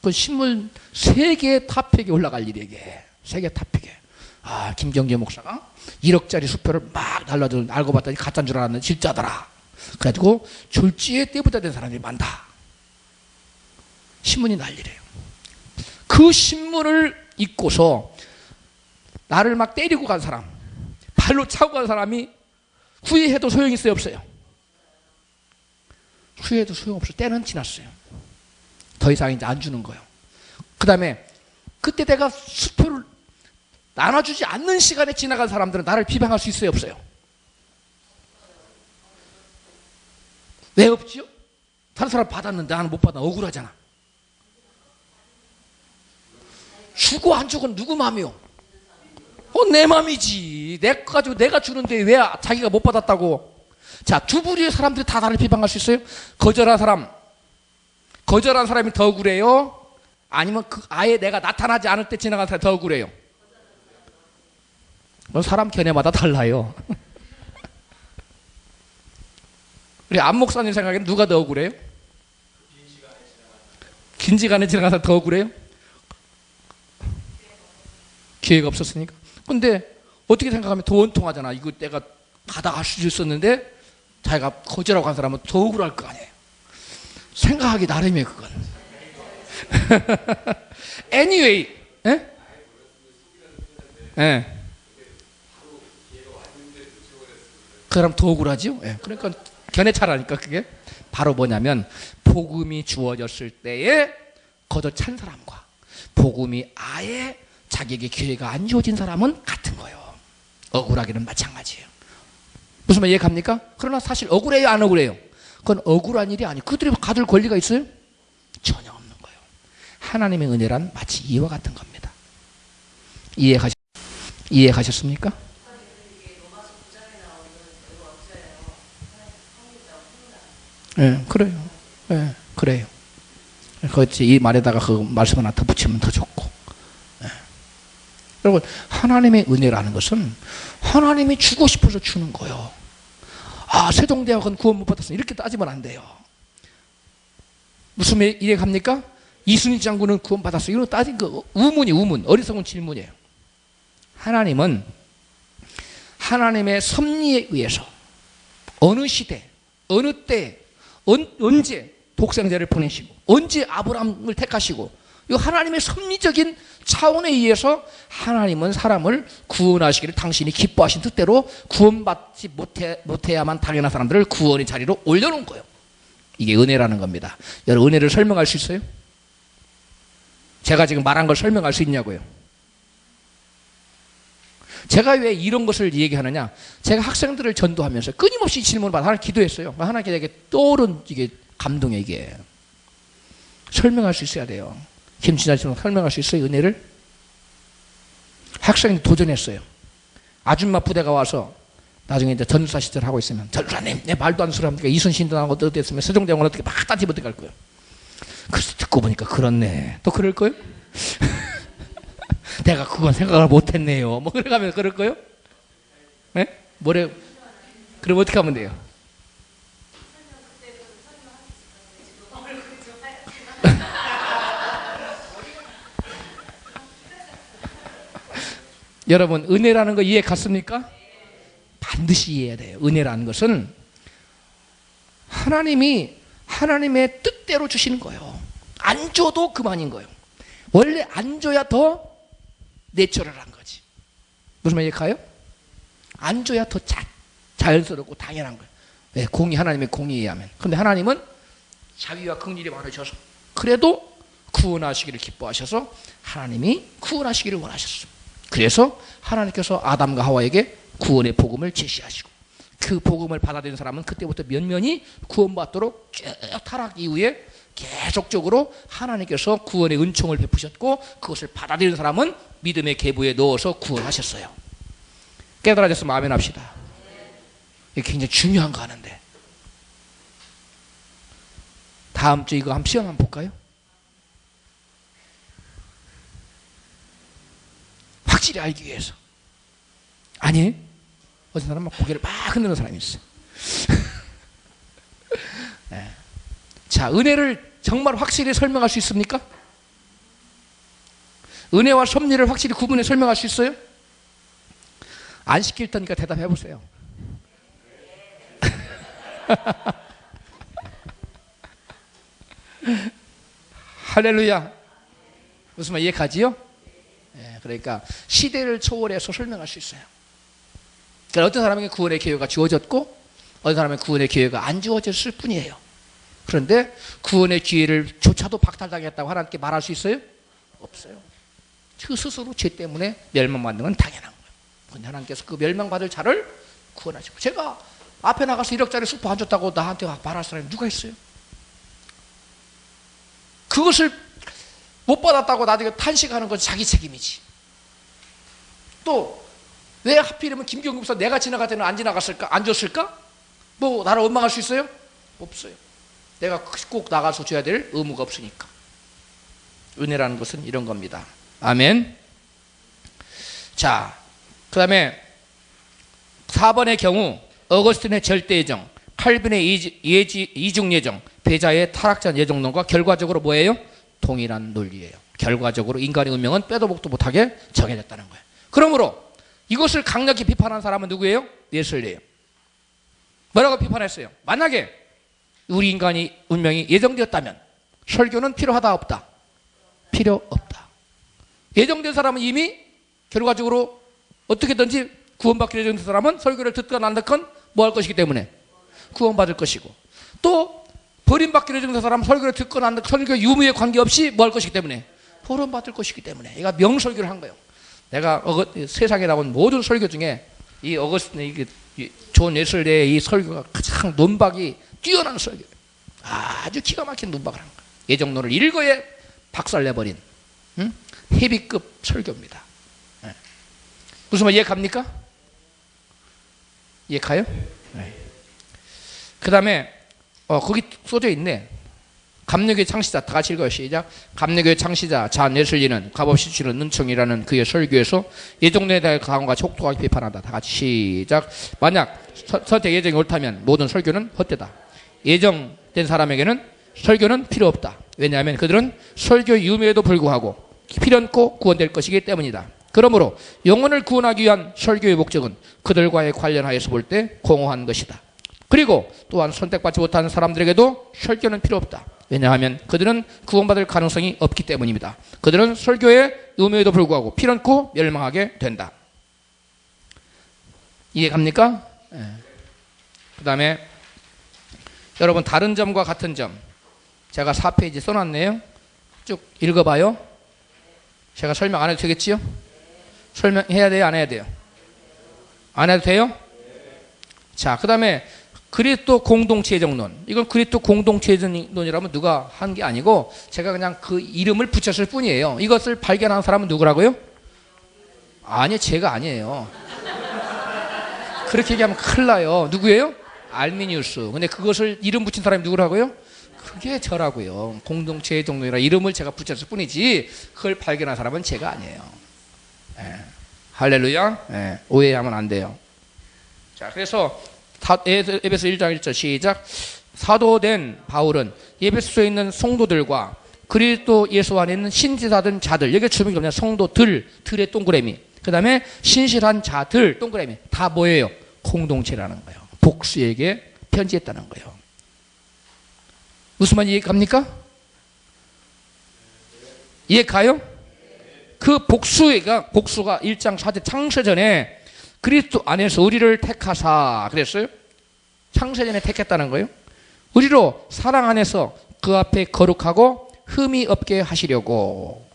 그 신문 3개의 탑팩에 올라갈 일이 이게. 세계 탑픽에. 아, 김경재 목사가 1억짜리 수표를 막 날라들 알고 봤더니 가짜인 줄 알았는데 진짜더라. 그래가지고 졸지에 떼부자 된 사람들이 많다. 신문이 난리래요. 그 신문을 읽고서 나를 막 때리고 간 사람, 발로 차고 간 사람이 후회해도 소용이 있어요, 없어요? 후회해도 소용없어. 때는 지났어요. 더 이상 이제 안 주는 거예요. 그 다음에 그때 내가 수표를 나눠주지 않는 시간에 지나간 사람들은 나를 비방할 수 있어요, 없어요? 왜 없지요? 다른 사람 받았는데 나는 못 받아. 억울하잖아. 주고 안 주고는 누구 맘이요? 내 맘이지. 내 거 가지고 내가 주는데 왜 자기가 못 받았다고? 자, 두 부류의 사람들이 다 나를 비방할 수 있어요? 거절한 사람이 더 억울해요? 아니면 아예 내가 나타나지 않을 때 지나간 사람이 더 억울해요? 사람 견해마다 달라요. 우리 안 목사님 생각에는 누가 더 억울해요? 긴 시간에 지나간 사람 더 억울해요? 기회가 없었으니까. 근데 어떻게 생각하면 더 원통하잖아. 이거 내가 가다가 할 수 있었는데 자기가 거절하고 한 사람은 더 억울할 거 아니에요. 생각하기 나름이에요, 그건. anyway, 예? 예. 그 사람 더 억울하지요? 예. 그러니까 견해차라니까 그게. 바로 뭐냐면 복음이 주어졌을 때에 거저 찬 사람과 복음이 아예 자기에게 기회가 안 주어진 사람은 같은 거예요. 억울하기는 마찬가지예요. 무슨 말 이해갑니까? 그러나 사실 억울해요, 안 억울해요? 그건 억울한 일이 아니에요. 그들이 가질 권리가 있어요? 전혀 없는 거예요. 하나님의 은혜란 마치 이와 같은 겁니다. 이해가셨습니까? 예, 그래요. 예, 그래요. 그렇지. 이 말에다가 그 말씀 하나 더 붙이면 더 좋고. 예. 여러분, 하나님의 은혜라는 것은 하나님이 주고 싶어서 주는 거예요. 아, 세종대왕은 구원 못 받았어. 이렇게 따지면 안 돼요. 무슨 말 이해갑니까? 이순신 장군은 구원 받았어. 이런 따진 거 우문, 어리석은 질문이에요. 하나님은 하나님의 섭리에 의해서 어느 시대, 어느 때, 언제 독생자를 보내시고 언제 아브라함을 택하시고 이 하나님의 섭리적인 차원에 의해서 하나님은 사람을 구원하시기를 당신이 기뻐하신 뜻대로 구원받지 못해야만 당연한 사람들을 구원의 자리로 올려놓은 거예요. 이게 은혜라는 겁니다. 여러분, 은혜를 설명할 수 있어요? 제가 지금 말한 걸 설명할 수 있냐고요? 제가 왜 이런 것을 얘기하느냐? 제가 학생들을 전도하면서 끊임없이 질문을 받아 하나님 기도했어요. 하나님께 내게 떠오른 이게 감동이에요. 이게 설명할 수 있어야 돼요. 김진아처럼 설명할 수 있어요, 은혜를? 학생이 도전했어요. 아줌마 부대가 와서 나중에 이제 전사 시절 하고 있으면 전사님, 내 말도 안 되는 소리 합니까? 이순신도 나오고 어땠으면 세종대왕은 어떻게 막 딴지 어떻게 갈 거예요? 그래서 듣고 보니까 그렇네. 또 그럴 거예요? 내가 그건 생각을 못했네요. 뭐 그래가면 그럴 거예요? 네? 뭐래? 그럼 어떻게 하면 돼요? 여러분, 은혜라는 거 이해 갔습니까? 반드시 이해해야 돼요. 은혜라는 것은 하나님이 하나님의 뜻대로 주시는 거예요. 안 줘도 그만인 거예요. 원래 안 줘야 더 내추럴한 거지. 무슨 말 이해가요? 안 줘야 더 자연스럽고 당연한 거예요. 왜? 하나님의 공의에 의하면. 그런데 하나님은 자비와 긍휼이 많으셔서 그래도 구원하시기를 기뻐하셔서 하나님이 구원하시기를 원하셨어요. 그래서 하나님께서 아담과 하와에게 구원의 복음을 제시하시고 그 복음을 받아들인 사람은 그때부터 면면이 구원받도록 쭉 타락 이후에 계속적으로 하나님께서 구원의 은총을 베푸셨고 그것을 받아들인 사람은 믿음의 계보에 넣어서 구원하셨어요. 깨달아졌으면 아멘 합시다. 이게 굉장히 중요한 거 하는데 다음 주 이거 한번 시험 한번 볼까요? 확실히 알기 위해서. 아니, 어떤 사람은 막 고개를 막 흔드는 사람이 있어요. 네. 자, 은혜를 정말 확실히 설명할 수 있습니까? 은혜와 섭리를 확실히 구분해 설명할 수 있어요? 안 시킬 테니까 대답해 보세요. 할렐루야. 무슨 말 이해가지요? 예, 그러니까 시대를 초월해서 설명할 수 있어요. 그러니까 어떤 사람에게 구원의 기회가 주어졌고 어떤 사람에게 구원의 기회가 안 주어졌을 뿐이에요. 그런데 구원의 기회를 조차도 박탈당했다고 하나님께 말할 수 있어요? 없어요. 그 스스로 죄 때문에 멸망받는 건 당연한 거예요. 근데 하나님께서 그 멸망받을 자를 구원하시고, 제가 앞에 나가서 1억짜리 수프 안 줬다고 나한테 말할 사람이 누가 있어요? 그것을 못 받았다고 나중에 탄식하는 건 자기 책임이지. 또 왜 하필이면 김경규 목사 내가 지나갈 때는 안 지나갔을까? 안 줬을까? 뭐 나를 원망할 수 있어요? 없어요. 내가 꼭 나가서 줘야 될 의무가 없으니까. 은혜라는 것은 이런 겁니다. 아멘. 자, 그 다음에 4번의 경우 어거스틴의 절대예정, 칼빈의 이중예정, 배자의 타락전 예정론과 결과적으로 뭐예요? 동일한 논리예요. 결과적으로 인간의 운명은 빼도 박도 못하게 정해졌다는 거예요. 그러므로 이것을 강력히 비판한 사람은 누구예요? 웨슬리예요. 뭐라고 비판했어요? 만약에 우리 인간이 운명이 예정되었다면 설교는 필요하다 없다? 필요 없다. 예정된 사람은 이미 결과적으로 어떻게든지 구원받기로 예정된 사람은 설교를 듣건 안 듣건 뭐 할 것이기 때문에 구원받을 것이고, 또 버림받기로 예정된 사람은 설교를 듣건 안 듣건 설교 유무에 관계없이 뭐 할 것이기 때문에 버림받을 것이기 때문에 얘가 명설교를 한 거예요. 내가 세상에 나온 모든 설교 중에 이 어거스틴의 존 웨슬리의 이 설교가 가장 논박이 뛰어난 설교예요. 아주 기가 막힌 논박을 한 거예요. 예정론을 일거에 박살내버린 헤비급 설교입니다. 네. 무슨 말 이해갑니까? 이해가요? 네. 그 다음에 거기 써져 있네. 감리교의 창시자, 다 같이 읽어요. 시작. 감리교의 창시자 잔 웨슬리는 값없이 주는 은총이라는 그의 설교에서 예정론에 대해 강과 촉독하게 비판한다. 다 같이 시작. 만약 선택 예정이 옳다면 모든 설교는 헛되다. 예정된 사람에게는 설교는 필요 없다. 왜냐하면 그들은 설교 유무에도 불구하고 필연코 구원될 것이기 때문이다. 그러므로 영혼을 구원하기 위한 설교의 목적은 그들과의 관련하여서 볼 때 공허한 것이다. 그리고 또한 선택받지 못한 사람들에게도 설교는 필요 없다. 왜냐하면 그들은 구원받을 가능성이 없기 때문입니다. 그들은 설교의 유무에도 불구하고 필연코 멸망하게 된다. 이해갑니까? 네. 그 다음에 여러분 다른 점과 같은 점 제가 4페이지 써놨네요. 쭉 읽어봐요. 제가 설명 안 해도 되겠지요? 설명해야 돼요? 안 해야 돼요? 안 해도 돼요? 자, 그 다음에 그리스도 공동체 예정론. 이건 그리스도 공동체 예정론이라면 누가 한 게 아니고 제가 그냥 그 이름을 붙였을 뿐이에요. 이것을 발견한 사람은 누구라고요? 아니, 제가 아니에요. 그렇게 얘기하면 큰일 나요. 누구예요? 알미니우스. 근데 그것을 이름 붙인 사람이 누구라고요? 그게 저라고요. 공동체 예정론이라 이름을 제가 붙였을 뿐이지 그걸 발견한 사람은 제가 아니에요. 예. 할렐루야. 예. 오해하면 안 돼요. 자, 그래서 에베소 1장 1절 시작. 사도된 바울은 에베소에 있는 성도들과 그리스도 예수 안에 있는 신실하던 자들, 여기 주목이 뭐냐? 성도들, 들의 동그라미. 그 다음에 신실한 자들, 동그라미. 다 뭐예요? 공동체라는 거예요. 복수에게 편지했다는 거예요. 무슨 말인지 이해갑니까? 이해가요? 그 복수가 1장 4절 창세전에 그리스도 안에서 우리를 택하사 그랬어요. 창세전에 택했다는 거예요. 우리로 사랑 안에서 그 앞에 거룩하고 흠이 없게 하시려고.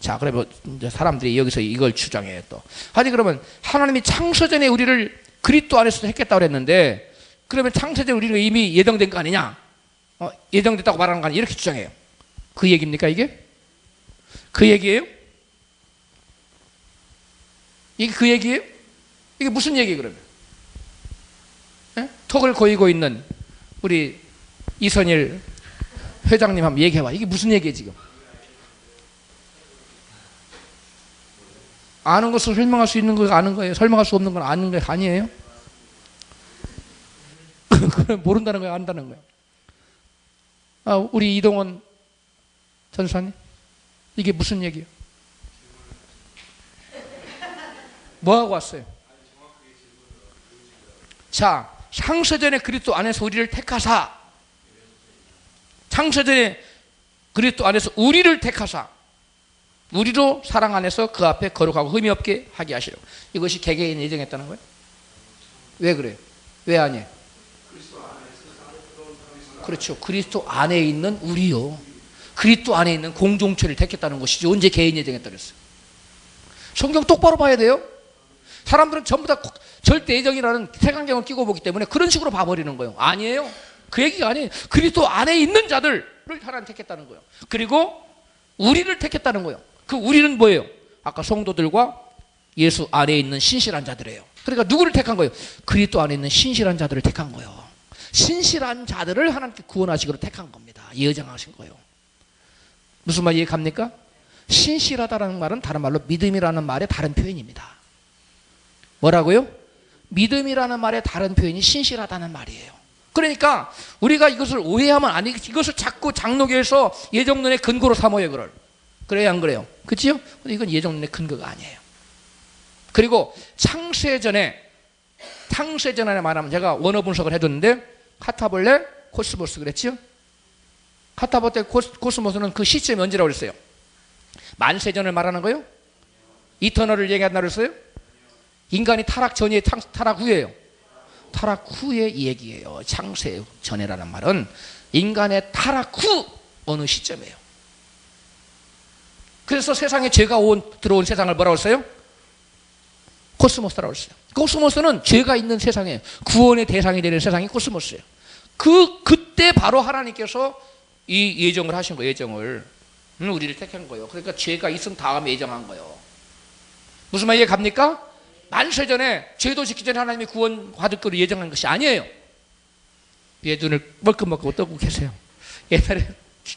자, 그러면 이제 사람들이 여기서 이걸 주장해요 또. 아니 그러면 하나님이 창세전에 우리를 그리스도 안에서 택했다고 그랬는데 그러면 창세전에 우리가 이미 예정된 거 아니냐? 예정됐다고 말하는 거 아니냐? 이렇게 주장해요. 그 얘기입니까 이게? 그 얘기예요? 이게 그 얘기예요? 이게 무슨 얘기예요 그러면? 에? 턱을 고이고 있는 우리 이선일 회장님 한번 얘기해봐. 이게 무슨 얘기예요 지금? 아는 것을 설명할 수 있는 거 아는 거예요? 설명할 수 없는 건 아는 거 아니에요? 그럼 모른다는 거예요? 안다는 거예요? 우리 이동원 전사님 이게 무슨 얘기예요? 뭐 하고 왔어요? 자, 창세전에 그리스도 안에서 우리를 택하사, 창세전에 그리스도 안에서 우리를 택하사, 우리로 사랑 안에서 그 앞에 거룩하고 흠이 없게 하게 하시려고. 이것이 개개인 예정했다는 거예요. 왜 그래요? 왜 아니에요? 그렇죠. 그리스도 안에 있는 우리요. 그리스도 안에 있는 공동체를 택했다는 것이죠. 언제 개인 예정했다 그랬어요? 성경 똑바로 봐야 돼요. 사람들은 전부 다 절대 예정이라는 색안경을 끼고 보기 때문에 그런 식으로 봐버리는 거예요. 아니에요. 그 얘기가 아니에요. 그리스도 안에 있는 자들을 하나님 택했다는 거예요. 그리고 우리를 택했다는 거예요. 그 우리는 뭐예요? 아까 성도들과 예수 안에 있는 신실한 자들이에요. 그러니까 누구를 택한 거예요? 그리스도 안에 있는 신실한 자들을 택한 거예요. 신실한 자들을 하나님께 구원하시기로 택한 겁니다. 예정하신 거예요. 무슨 말 이해갑니까? 신실하다라는 말은 다른 말로 믿음이라는 말의 다른 표현입니다. 뭐라고요? 믿음이라는 말의 다른 표현이 신실하다는 말이에요. 그러니까 우리가 이것을 오해하면 아니, 이것을 자꾸 장로교에서 예정론의 근거로 삼어요. 그래요, 안 그래요? 그렇죠? 근데 이건 예정론의 근거가 아니에요. 그리고 창세전에 말하면 제가 원어 분석을 해줬는데 카타볼레, 코스모스 그랬죠? 카타볼레, 코스모스는 그 시점이 언제라고 그랬어요? 만세전을 말하는 거예요? 이터널을 얘기한다고 그랬어요? 인간이 타락 전이에요? 타락 후예요? 타락 후의 얘기예요. 창세 전이라는 말은 인간의 타락 후 어느 시점이에요. 그래서 세상에 죄가 들어온 세상을 뭐라고 했어요? 코스모스라고 했어요. 코스모스는 죄가 있는 세상에 구원의 대상이 되는 세상이 코스모스예요. 그때 바로 하나님께서 이 예정을 하신 거예요. 예정을. 우리를 택한 거예요. 그러니까 죄가 있은 다음에 예정한 거예요. 무슨 말 이해갑니까? 만세전에 죄도 짓기 전에 하나님이 구원 받을 거로 예정한 것이 아니에요. 얘 눈을 멀끔멀끔 떠고 계세요. 옛날에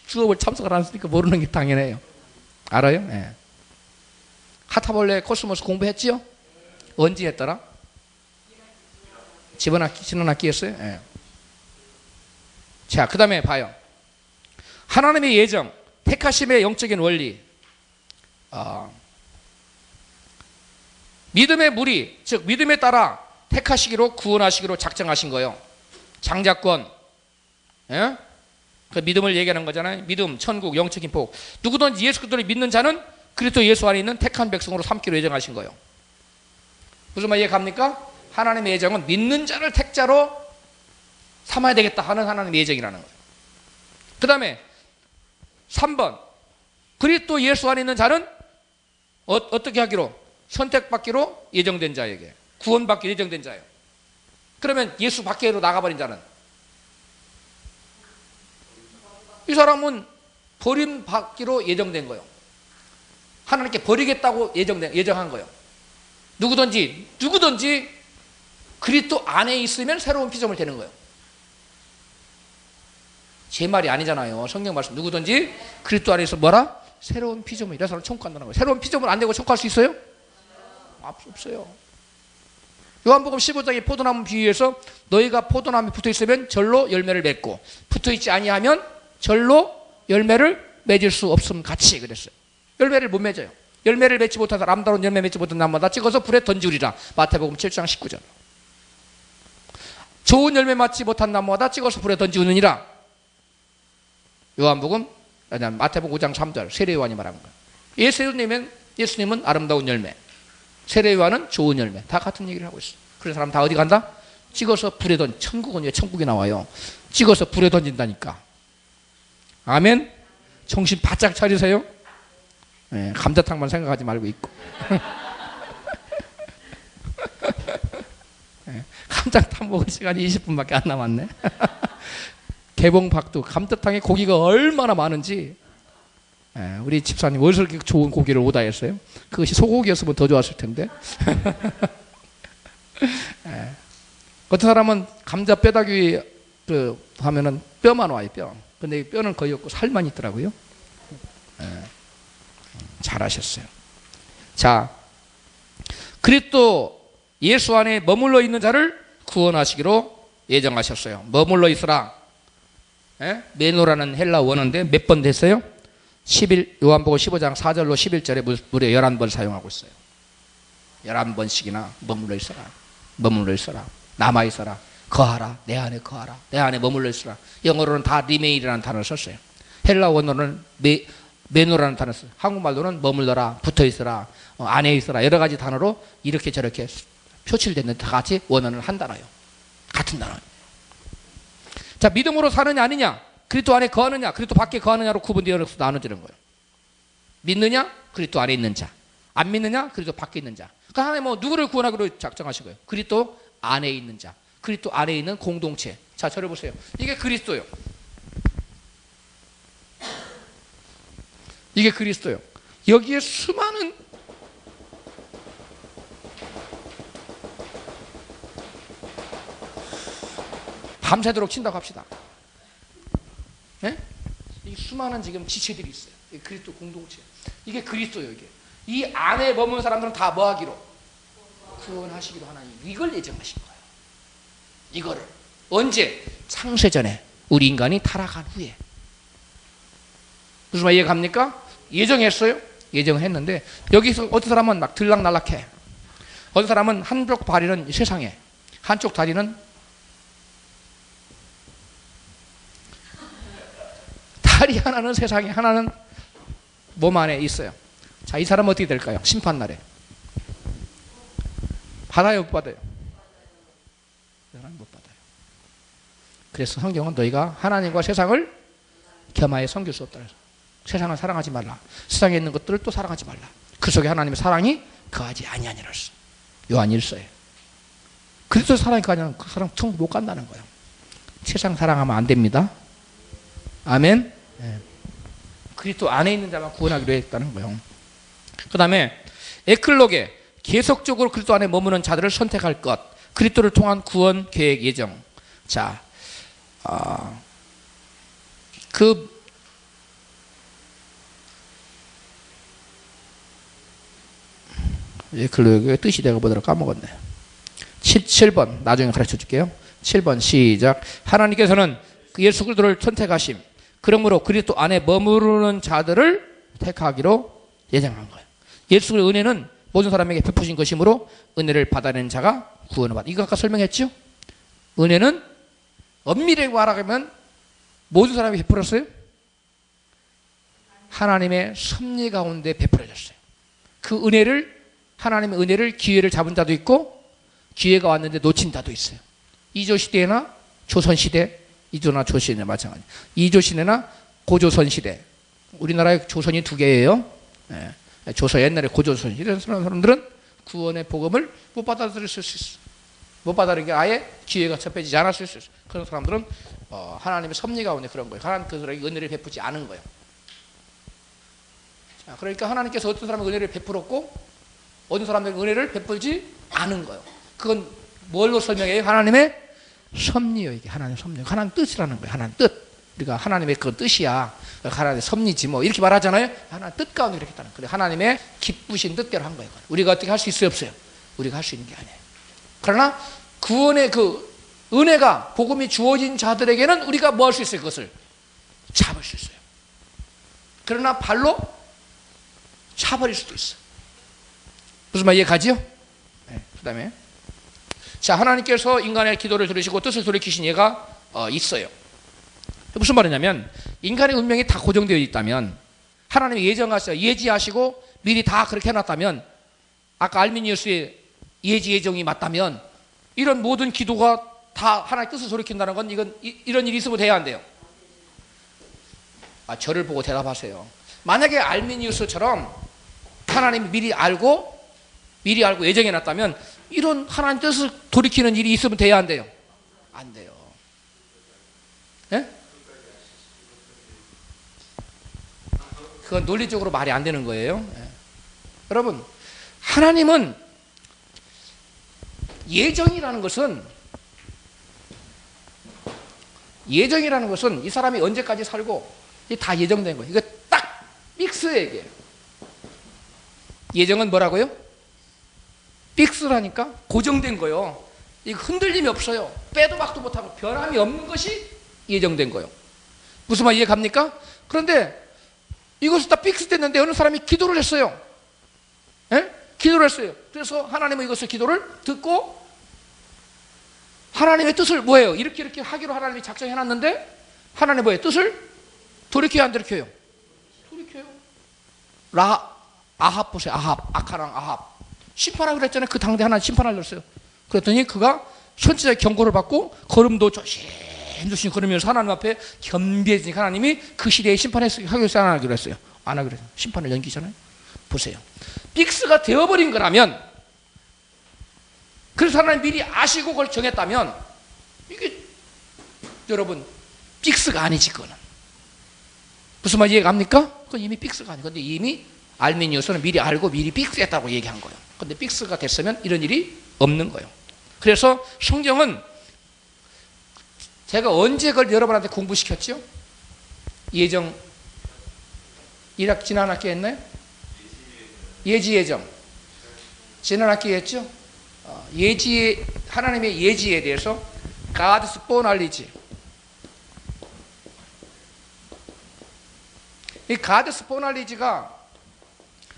수업을 참석을 안 했으니까 모르는 게 당연해요. 알아요? 네. 카타볼레 코스모스 공부했지요? 언제 했더라? 지난 학기였어요? 네. 자, 그 다음에 봐요. 하나님의 예정, 택하심의 영적인 원리. 믿음의 무리, 즉 믿음에 따라 택하시기로 구원하시기로 작정하신 거예요. 장자권, 예? 그 믿음을 얘기하는 거잖아요. 믿음, 천국, 영적인 복. 누구든지 예수 그리스도를 믿는 자는 그리스도 예수 안에 있는 택한 백성으로 삼기로 예정하신 거예요. 무슨 말 이해갑니까? 하나님의 예정은 믿는 자를 택자로 삼아야 되겠다 하는 하나님의 예정이라는 거예요. 그 다음에 3번, 그리스도 예수 안에 있는 자는 어떻게 하기로? 선택받기로 예정된 자에게, 구원받기로 예정된 자예요. 그러면 예수 밖으로 나가버린 자는, 이 사람은 버림받기로 예정된 거예요. 하나님께 버리겠다고 예정한 거예요. 누구든지 그리스도 안에 있으면 새로운 피조물 되는 거예요. 제 말이 아니잖아요. 성경 말씀. 누구든지 그리스도 안에 있어 뭐라? 새로운 피조물. 이런 사람 천국 간다는 거예요. 새로운 피조물 안 되고 천국할 수 있어요? 없어요. 요한복음 15장의 포도나무 비유에서 너희가 포도나무에 붙어있으면 절로 열매를 맺고 붙어있지 아니하면 절로 열매를 맺을 수 없음 같이 그랬어요. 열매를 못 맺어요. 열매를 맺지 못한 사람, 아름다운 열매 맺지 못한 나무마다 찍어서 불에 던지우리라. 마태복음 7장 19절. 좋은 열매 맞지 못한 나무마다 찍어서 불에 던지우느니라. 마태복음 5장 3절. 세례요한이 말한 거예요. 예수님은 아름다운 열매, 세례요한은 좋은 열매. 다 같은 얘기를 하고 있어요. 그래서 사람 다 어디 간다? 찍어서 불에 천국은 왜 천국이 나와요? 찍어서 불에 던진다니까. 아멘. 정신 바짝 차리세요. 네, 감자탕만 생각하지 말고 있고. 네, 감자탕 먹을 시간이 20분밖에 안 남았네. 개봉박두 감자탕에 고기가 얼마나 많은지. 네, 우리 집사님 어디서 그렇게 좋은 고기를 오다 했어요? 그것이 소고기였으면 더 좋았을 텐데. 네. 어떤 사람은 감자 뼈다귀 하면은 뼈만 와요, 뼈. 근데 뼈는 거의 없고 살만 있더라고요. 네. 잘하셨어요. 자, 그리스도 예수 안에 머물러 있는 자를 구원하시기로 예정하셨어요. 머물러 있으라. 메노라는 헬라 원어인데 몇 번 됐어요? 요한복음 15장 4절로 11절에 무려 11번 사용하고 있어요. 11번씩이나 머물러 있어라. 머물러 있어라. 남아 있어라. 거하라. 내 안에 거하라. 내 안에 머물러 있어라. 영어로는 다 리메인이라는 단어를 썼어요. 헬라 원어는 메노라는 단어를 썼어요. 한국말로는 머물러라, 붙어 있어라, 안에 있어라. 여러 가지 단어로 이렇게 저렇게 표출됐는데 다 같이 원어는 한 단어예요. 같은 단어예요. 자, 믿음으로 사느냐 아니냐, 그리스도 안에 거하느냐, 그리스도 밖에 거하느냐로 구분되어 나눠지는 거예요. 믿느냐, 그리스도 안에 있는 자. 안 믿느냐, 그리스도 밖에 있는 자. 그러니까 하나님 뭐 누구를 구원하기로 작정하신 거예요? 그리스도 안에 있는 자. 그리스도 안에 있는 공동체. 자, 저를 보세요. 이게 그리스도예요. 이게 그리스도예요. 여기에 수많은 밤새도록 친다고 합시다. 네? 이 수많은 지금 지체들이 있어요. 이게 그리스도 공동체. 이게 그리스도예요. 이게 이 안에 머무는 사람들은 다 뭐하기로? 구원하시기로 하나님 이걸 예정하신 거예요. 이거를 언제? 창세전에 우리 인간이 타락한 후에. 무슨 말 이해갑니까? 예정했어요? 예정했는데 여기서 어떤 사람은 막 들락날락해. 어떤 사람은 한쪽 다리는 세상에, 한쪽 다리는 다리 하나는 세상에, 하나는 몸 안에 있어요. 자, 이 사람은 어떻게 될까요? 심판날에 받아요, 못 받아요? 이 사람은 못 받아요. 그래서 성경은 너희가 하나님과 세상을 겸하여 섬길 수 없다. 세상을 사랑하지 말라. 세상에 있는 것들을 또 사랑하지 말라. 그 속에 하나님의 사랑이 거하지 아니하니라. 요한 1서에. 그리스도 사랑이 거하지 그 사람 천국 못 간다는 거예요. 세상 사랑하면 안 됩니다. 아멘. 네. 그리스도 안에 있는 자만 구원하기로 했다는 거예요. 그 다음에 에클로게, 계속적으로 그리스도 안에 머무는 자들을 선택할 것. 그리스도를 통한 구원 계획 예정. 자, 에클로게의 뜻이 내가 뭐더라 까먹었네. 7번 나중에 가르쳐 줄게요. 7번 시작. 하나님께서는 예수 그리스도를 선택하심. 그러므로 그리스도 안에 머무르는 자들을 택하기로 예정한 거예요. 예수 그리스도의 은혜는 모든 사람에게 베푸신 것이므로 은혜를 받아내는 자가 구원을 받아. 이거 아까 설명했죠? 은혜는 엄밀하게 말하면 모든 사람이 베풀었어요? 하나님의 섭리 가운데 베풀어졌어요. 그 은혜를, 하나님의 은혜를, 기회를 잡은 자도 있고 기회가 왔는데 놓친 자도 있어요. 이조 시대나 조선 시대, 이조나 조시대나 마찬가지. 이조 시대나 고조선 시대. 우리나라에 조선이 두 개예요. 네. 조선 옛날에 고조선 이런 사람들은 구원의 복음을 못 받아들일 수 있어. 못 받아들이게 아예 기회가 접해지지 않았을 수 있어. 그런 사람들은 하나님의 섭리 가운데 그런 거예요. 하나님 그 사람에게 은혜를 베푸지 않은 거예요. 자, 그러니까 하나님께서 어떤 사람에게 은혜를 베풀었고 어떤 사람에게 은혜를 베풀지 않은 거예요. 그건 뭘로 설명해요? 하나님의 섭리요. 이게 하나님의 섭리. 하나님 뜻이라는 거예요. 하나님 뜻. 우리가 하나님의 그 뜻이야. 하나님의 섭리지 뭐 이렇게 말하잖아요. 하나님 뜻 가운데 이렇게 했다는 거예요. 하나님의 기쁘신 뜻대로 한 거예요. 우리가 어떻게 할 수 있어요? 없어요? 우리가 할 수 있는 게 아니에요. 그러나 구원의 그 은혜가 복음이 주어진 자들에게는 우리가 뭐 할 수 있어요? 그것을 잡을 수 있어요. 그러나 발로 차버릴 수도 있어요. 무슨 말 이해가지요? 네, 그 다음에 자, 하나님께서 인간의 기도를 들으시고 뜻을 돌이키신 예가 있어요. 무슨 말이냐면 인간의 운명이 다 고정되어 있다면 하나님이 예정하셔서 예지하시고 미리 다 그렇게 해놨다면 아까 알미니우스의 예지 예정이 맞다면 이런 모든 기도가 다 하나님의 뜻을 돌이킨다는 건 이런 일이 있으면 돼야 안 돼요. 저를 보고 대답하세요. 만약에 알미니우스처럼 하나님이 미리 알고 예정해놨다면 이런 하나님 뜻을 돌이키는 일이 있으면 돼야 안 돼요? 안 돼요. 네? 그건 논리적으로 말이 안 되는 거예요. 네. 여러분, 하나님은 예정이라는 것은 이 사람이 언제까지 살고 이게 다 예정된 거예요. 이거 딱 픽스예요. 이게. 예정은 뭐라고요? 픽스라니까 고정된 거예요. 이거 흔들림이 없어요. 빼도 박도 못하고 변함이 없는 것이 예정된 거예요. 무슨 말 이해갑니까? 그런데 이것을 다 픽스됐는데 어느 사람이 기도를 했어요. 에? 기도를 했어요. 그래서 하나님은 이것을 기도를 듣고 하나님의 뜻을 뭐예요? 이렇게 하기로 하나님이 작정해놨는데 하나님 뭐예요? 뜻을 돌이켜요, 안 돌이켜요? 돌이켜요. 아합 보세요. 아카랑 아합. 심판하기로 했잖아요. 그 당대 하나님 심판하려고 했어요. 그랬더니 그가 선지자의 경고를 받고 걸음도 조심조심 걸으면서 하나님 앞에 겸비해지니까 하나님이 그 시대에 심판하기로 했어요, 안 하기로 했어요? 안 하기로 했어요. 심판을 연기잖아요. 보세요. 픽스가 되어버린 거라면, 그래서 하나님 미리 아시고 그걸 정했다면 이게 여러분 픽스가 아니지. 그거는 무슨 말 이해갑니까? 그건 이미 픽스가 아니고, 근데 이미 알미니우스는 미리 알고 미리 픽스했다고 얘기한 거예요. 근데 픽스가 됐으면 이런 일이 없는 거예요. 그래서 성경은 제가 언제 그걸 여러분한테 공부시켰죠? 예정 1학 지난 학기 했나요? 예지예정 지난 학기 했죠? 예지, 하나님의 예지에 대해서 God's foreknowledge. 이 God's foreknowledge가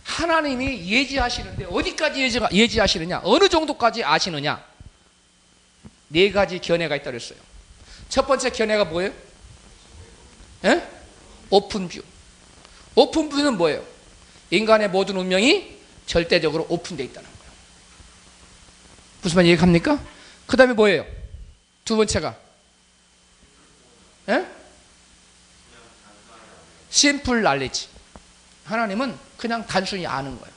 하나님이 예지하시는데 어디까지 예지하시느냐, 어느 정도까지 아시느냐, 네 가지 견해가 있다고 했어요. 첫 번째 견해가 뭐예요? 오픈뷰. 오픈뷰는 뭐예요? 인간의 모든 운명이 절대적으로 오픈되어 있다는 거예요. 무슨 말 이해갑니까? 그 다음에 뭐예요? 두 번째가 심플 날리지. 하나님은 그냥 단순히 아는 거예요.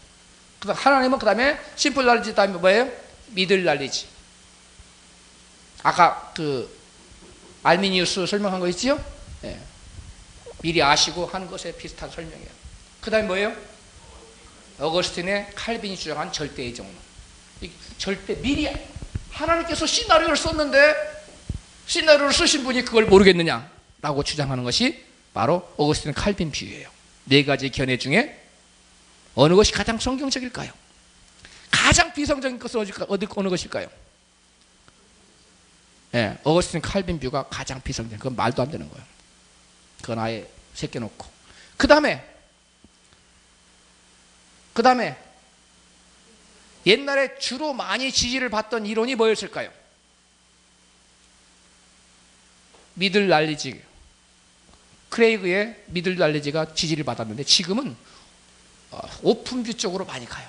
하나님은 그 다음에 심플 날리지 다음에 뭐예요? 미들 날리지. 아까 그 알미니우스 설명한 거 있지요? 네. 미리 아시고 하는 것에 비슷한 설명이에요. 그 다음에 뭐예요? 어거스틴의 칼빈이 주장한 절대의 정론. 절대 미리 하나님께서 시나리오를 썼는데 시나리오를 쓰신 분이 그걸 모르겠느냐라고 주장하는 것이 바로 어거스틴의 칼빈 비유예요. 네 가지 견해 중에 어느 것이 가장 성경적일까요? 가장 비성적인 것은 어느 것일까요? 네, 어거스틴 칼빈 뷰가 가장 비성적인, 그건 말도 안 되는 거예요. 그건 아예 새겨놓고 그 다음에 옛날에 주로 많이 지지를 받던 이론이 뭐였을까요? 미들 날리지. 크레이그의 미들 날리지가 지지를 받았는데 지금은 오픈뷰 쪽으로 많이 가요.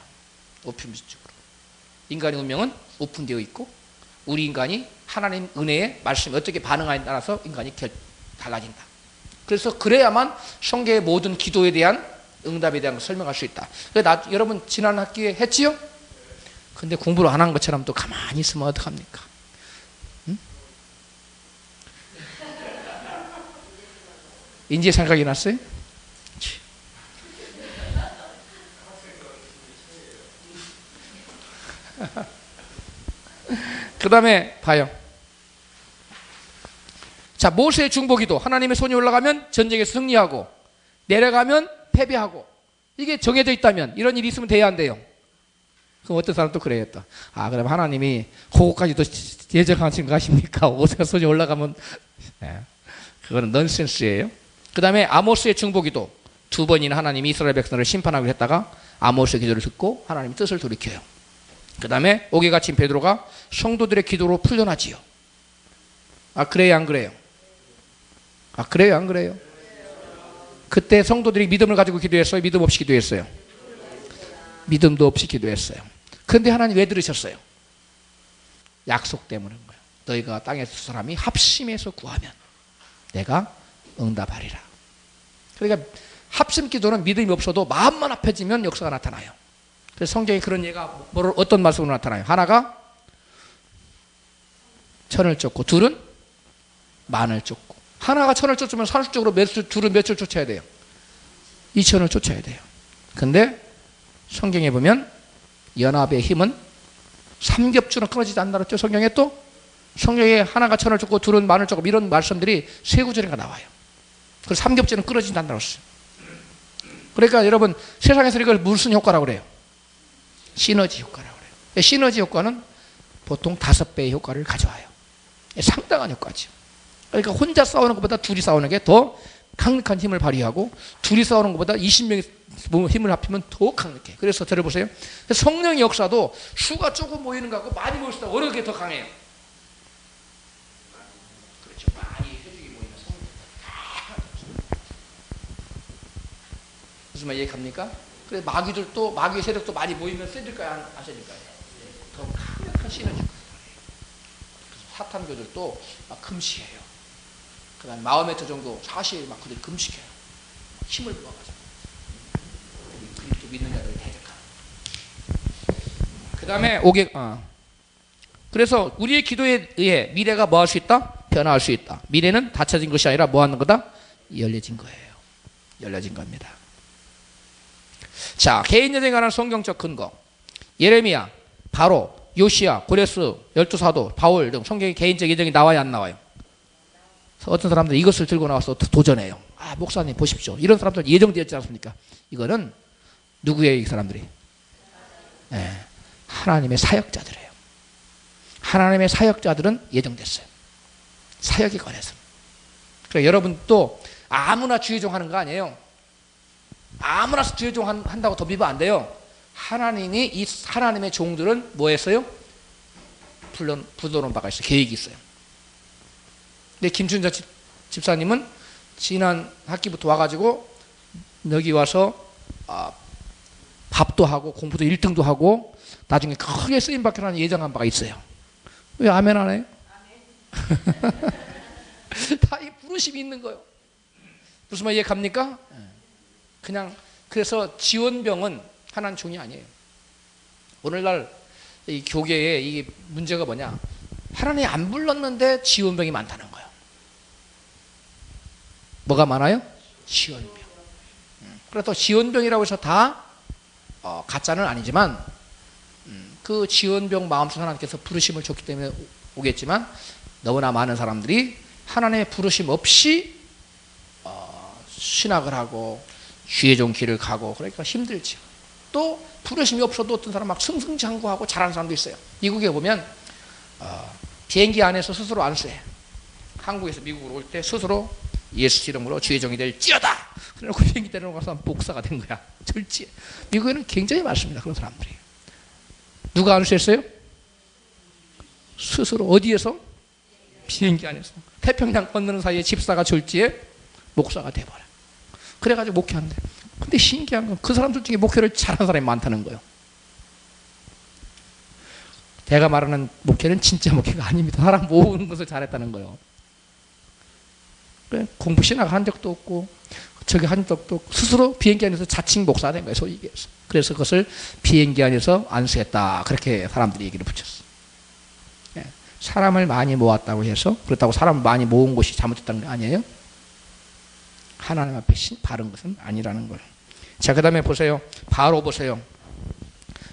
오픈뷰 쪽으로. 인간의 운명은 오픈되어 있고 우리 인간이 하나님 은혜의 말씀에 어떻게 반응하느냐에 따라서 인간이 달라진다. 그래서 그래야만 성경의 모든 기도에 대한 응답에 대한 걸 설명할 수 있다. 여러분 지난 학기에 했지요? 근데 공부를 안 한 것처럼 또 가만히 있으면 어떡합니까? 응? 인제 생각이 났어요? 그 다음에 봐요. 자, 모세의 중보기도. 하나님의 손이 올라가면 전쟁에서 승리하고 내려가면 패배하고. 이게 정해져 있다면 이런 일이 있으면 돼야 안 돼요. 그럼 어떤 사람은 또 그래야겠다. 그럼 하나님이 그거까지도 예정하신 거 아십니까? 모세가 손이 올라가면. 그거는 넌센스예요. 그 다음에 아모스의 중보기도. 2번이나 하나님이 이스라엘 백성을 심판하기로 했다가 아모스의 기도를 듣고 하나님의 뜻을 돌이켜요. 그 다음에 옥에 갇힌 베드로가 성도들의 기도로 풀려나지요. 그래요, 안 그래요? 그래요, 안 그래요? 그때 성도들이 믿음을 가지고 기도했어요? 믿음 없이 기도했어요? 믿음도 없이 기도했어요. 그런데 하나님 왜 들으셨어요? 약속 때문인 거예요. 너희가 땅에서 사람이 합심해서 구하면 내가 응답하리라. 그러니까 합심 기도는 믿음이 없어도 마음만 합해지면 역사가 나타나요. 그래서 성경에 그런 예가 어떤 말씀으로 나타나요? 하나가 천을 쫓고 둘은 만을 쫓고. 하나가 천을 쫓으면 산술적으로 둘은 몇을 쫓아야 돼요? 2천을 쫓아야 돼요. 근데 성경에 보면 연합의 힘은 삼겹줄은 끊어지지 않는다 그랬죠? 성경에 또 성경에 하나가 천을 쫓고 둘은 만을 쫓고 이런 말씀들이 세 구절인가 나와요. 그래서 삼겹줄은 끊어지지 않는다고 했어요. 그러니까 여러분 세상에서 이걸 무슨 효과라고 그래요? 시너지 효과라고 그래요. 시너지 효과는 보통 5배의 효과를 가져와요. 상당한 효과죠. 그러니까 혼자 싸우는 것보다 둘이 싸우는 게 더 강력한 힘을 발휘하고 둘이 싸우는 것보다 20명이 힘을 합치면 더 강력해. 그래서 들어보세요. 성령의 역사도 수가 조금 모이는 것하고 많이 모일 때 어느 게 더 강해요? 그렇죠. 많이 회중이 모이면 성령이 더 강해요. 무슨 말 이해갑니까? 그래서 마귀들도 마귀의 세력도 많이 모이면 세질까요? 안 세질까요? 더 강력한 시너지가 있어요. 그래서 사탄교들도 막 금식해요. 그다음 마음의 토종도 사실 막 그들 금식해요. 힘을 모아가지고 그리스도 믿는 자들을 대적하는. 그다음에 그래서 우리의 기도에 의해 미래가 뭐 할 수 있다? 변화할 수 있다. 미래는 닫혀진 것이 아니라 뭐 하는 거다? 열려진 거예요. 열려진 겁니다. 자, 개인 여정에 관한 성경적 근거. 예레미야, 바로, 요시야, 고레스, 12사도, 바울 등 성경의 개인적 예정이 나와요, 안 나와요? 어떤 사람들이 이것을 들고 나와서 도전해요. 아, 목사님 보십시오. 이런 사람들 예정되었지 않습니까? 이거는 누구예요, 이 사람들이? 네, 하나님의 사역자들이에요. 하나님의 사역자들은 예정됐어요. 사역에 관해서. 그러니까 여러분도 아무나 주의종 하는 거 아니에요. 아무나 주의종 한다고 덤비면 안 돼요. 하나님이 이 하나님의 종들은 뭐 했어요? 불러놓은 바가 있어요. 계획이 있어요. 근데 김춘자 집사님은 지난 학기부터 와가지고 여기 와서 밥도 하고 공부도 1등도 하고 나중에 크게 쓰임받기라는 예정한 바가 있어요. 왜 아멘 안 해요? 다 이 부르심이 있는 거예요. 무슨 말 이해갑니까? 그냥 그래서 지원병은 하나님 종이 아니에요. 오늘날 이 교계에 이 문제가 뭐냐? 하나님이 안 불렀는데 지원병이 많다는 거예요. 뭐가 많아요? 지원병. 그래서 지원병이라고 해서 다 가짜는 아니지만 그 지원병 마음속 하나님께서 부르심을 줬기 때문에 오겠지만 너무나 많은 사람들이 하나님의 부르심 없이 신학을 하고 주의 종 길을 가고 그러니까 힘들죠. 또 부르심이 없어도 어떤 사람 막 승승장구하고 잘하는 사람도 있어요. 미국에 보면 비행기 안에서 스스로 안수해. 한국에서 미국으로 올 때 스스로 예수 이름으로 주의 종이 될지어다. 그래놓고 비행기 내려놓고 가서 목사가 된 거야. 절제. 미국에는 굉장히 많습니다. 그런 사람들이. 누가 안수했어요? 스스로 어디에서? 비행기 안에서. 태평양 건너는 사이에 집사가 절지에 목사가 돼버려. 그래가지고 목회하는데. 근데 신기한 건 그 사람들 중에 목회를 잘하는 사람이 많다는 거예요. 제가 말하는 목회는 진짜 목회가 아닙니다. 사람 모으는 것을 잘했다는 거예요. 공부 신학 한 적도 없고 저기 한 적도 없고 스스로 비행기 안에서 자칭 목사가 된 거예요. 소위 얘기해서. 그래서 그것을 비행기 안에서 안수했다. 그렇게 사람들이 얘기를 붙였어. 사람을 많이 모았다고 해서 그렇다고 사람을 많이 모은 것이 잘못됐다는 게 아니에요. 하나님 앞에 바른 것은 아니라는 거예요. 자, 그 다음에 보세요. 바로 보세요.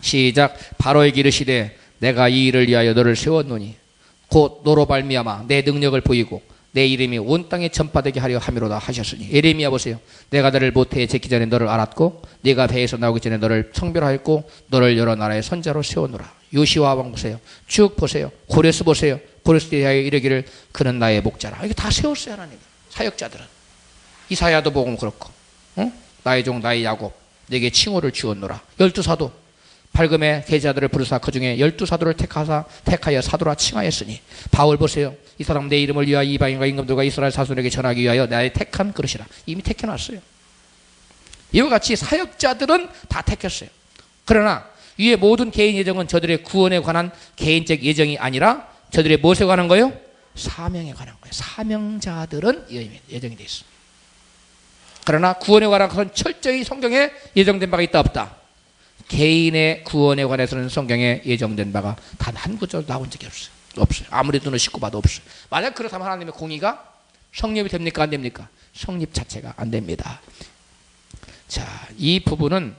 시작. 바로에게 이르시되 내가 이 일을 위하여 너를 세웠노니 곧 너로 발미암아 내 능력을 보이고 내 이름이 온 땅에 전파되게 하려 함이로다 하셨으니. 예레미야 보세요. 내가 너를 모태에 제기 전에 너를 알았고 네가 배에서 나오기 전에 너를 성별하였고 너를 여러 나라의 선자로 세우노라. 요시와 왕 보세요. 쭉 보세요. 고레스 보세요. 고레스에 대하여 이르기를 그는 나의 목자라. 이게 다 세웠어요. 하나님. 사역자들은. 이사야도 보고 그렇고 나의 종 나의 야곱 내게 칭호를 주었노라. 12사도 밝음의 계자들을 부르사 그 중에 12사도를 택하여 사도라 칭하였으니. 바울 보세요. 이 사람 내 이름을 위하여 이방인과 임금들과 이스라엘 자손에게 전하기 위하여 나의 택한 그릇이라. 이미 택해놨어요. 이와 같이 사역자들은 다 택했어요. 그러나 위의 모든 개인 예정은 저들의 구원에 관한 개인적 예정이 아니라 저들의 무엇에 관한 거예요? 사명에 관한 거예요. 사명자들은 예정이 되어 있습니다. 그러나 구원에 관한 것은 철저히 성경에 예정된 바가 있다 없다? 개인의 구원에 관해서는 성경에 예정된 바가 단 한 구절 나온 적이 없어요. 아무리 눈을 씻고 봐도 없어요. 만약 그렇다면 하나님의 공의가 성립이 됩니까? 안 됩니까? 성립 자체가 안 됩니다. 자, 이 부분은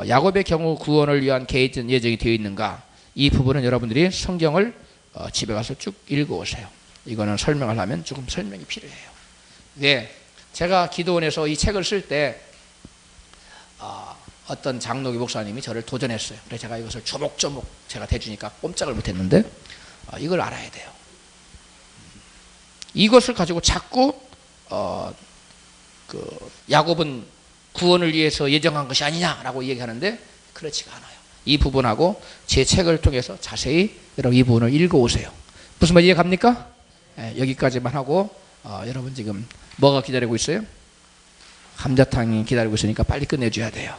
야곱의 경우 구원을 위한 개인 예정이 되어 있는가? 이 부분은 여러분들이 성경을 집에 가서 쭉 읽어오세요. 이거는 설명을 하면 조금 설명이 필요해요. 왜? 제가 기도원에서 이 책을 쓸 때 어떤 장로교 목사님이 저를 도전했어요. 그래서 제가 이것을 조목조목 제가 대주니까 꼼짝을 못했는데 이걸 알아야 돼요. 이것을 가지고 자꾸 야곱은 구원을 위해서 예정한 것이 아니냐라고 얘기하는데 그렇지가 않아요. 이 부분하고 제 책을 통해서 자세히 여러분 이 부분을 읽어오세요. 무슨 말 이해갑니까? 여기까지만 하고 여러분 지금 뭐가 기다리고 있어요? 감자탕이 기다리고 있으니까 빨리 끝내줘야 돼요.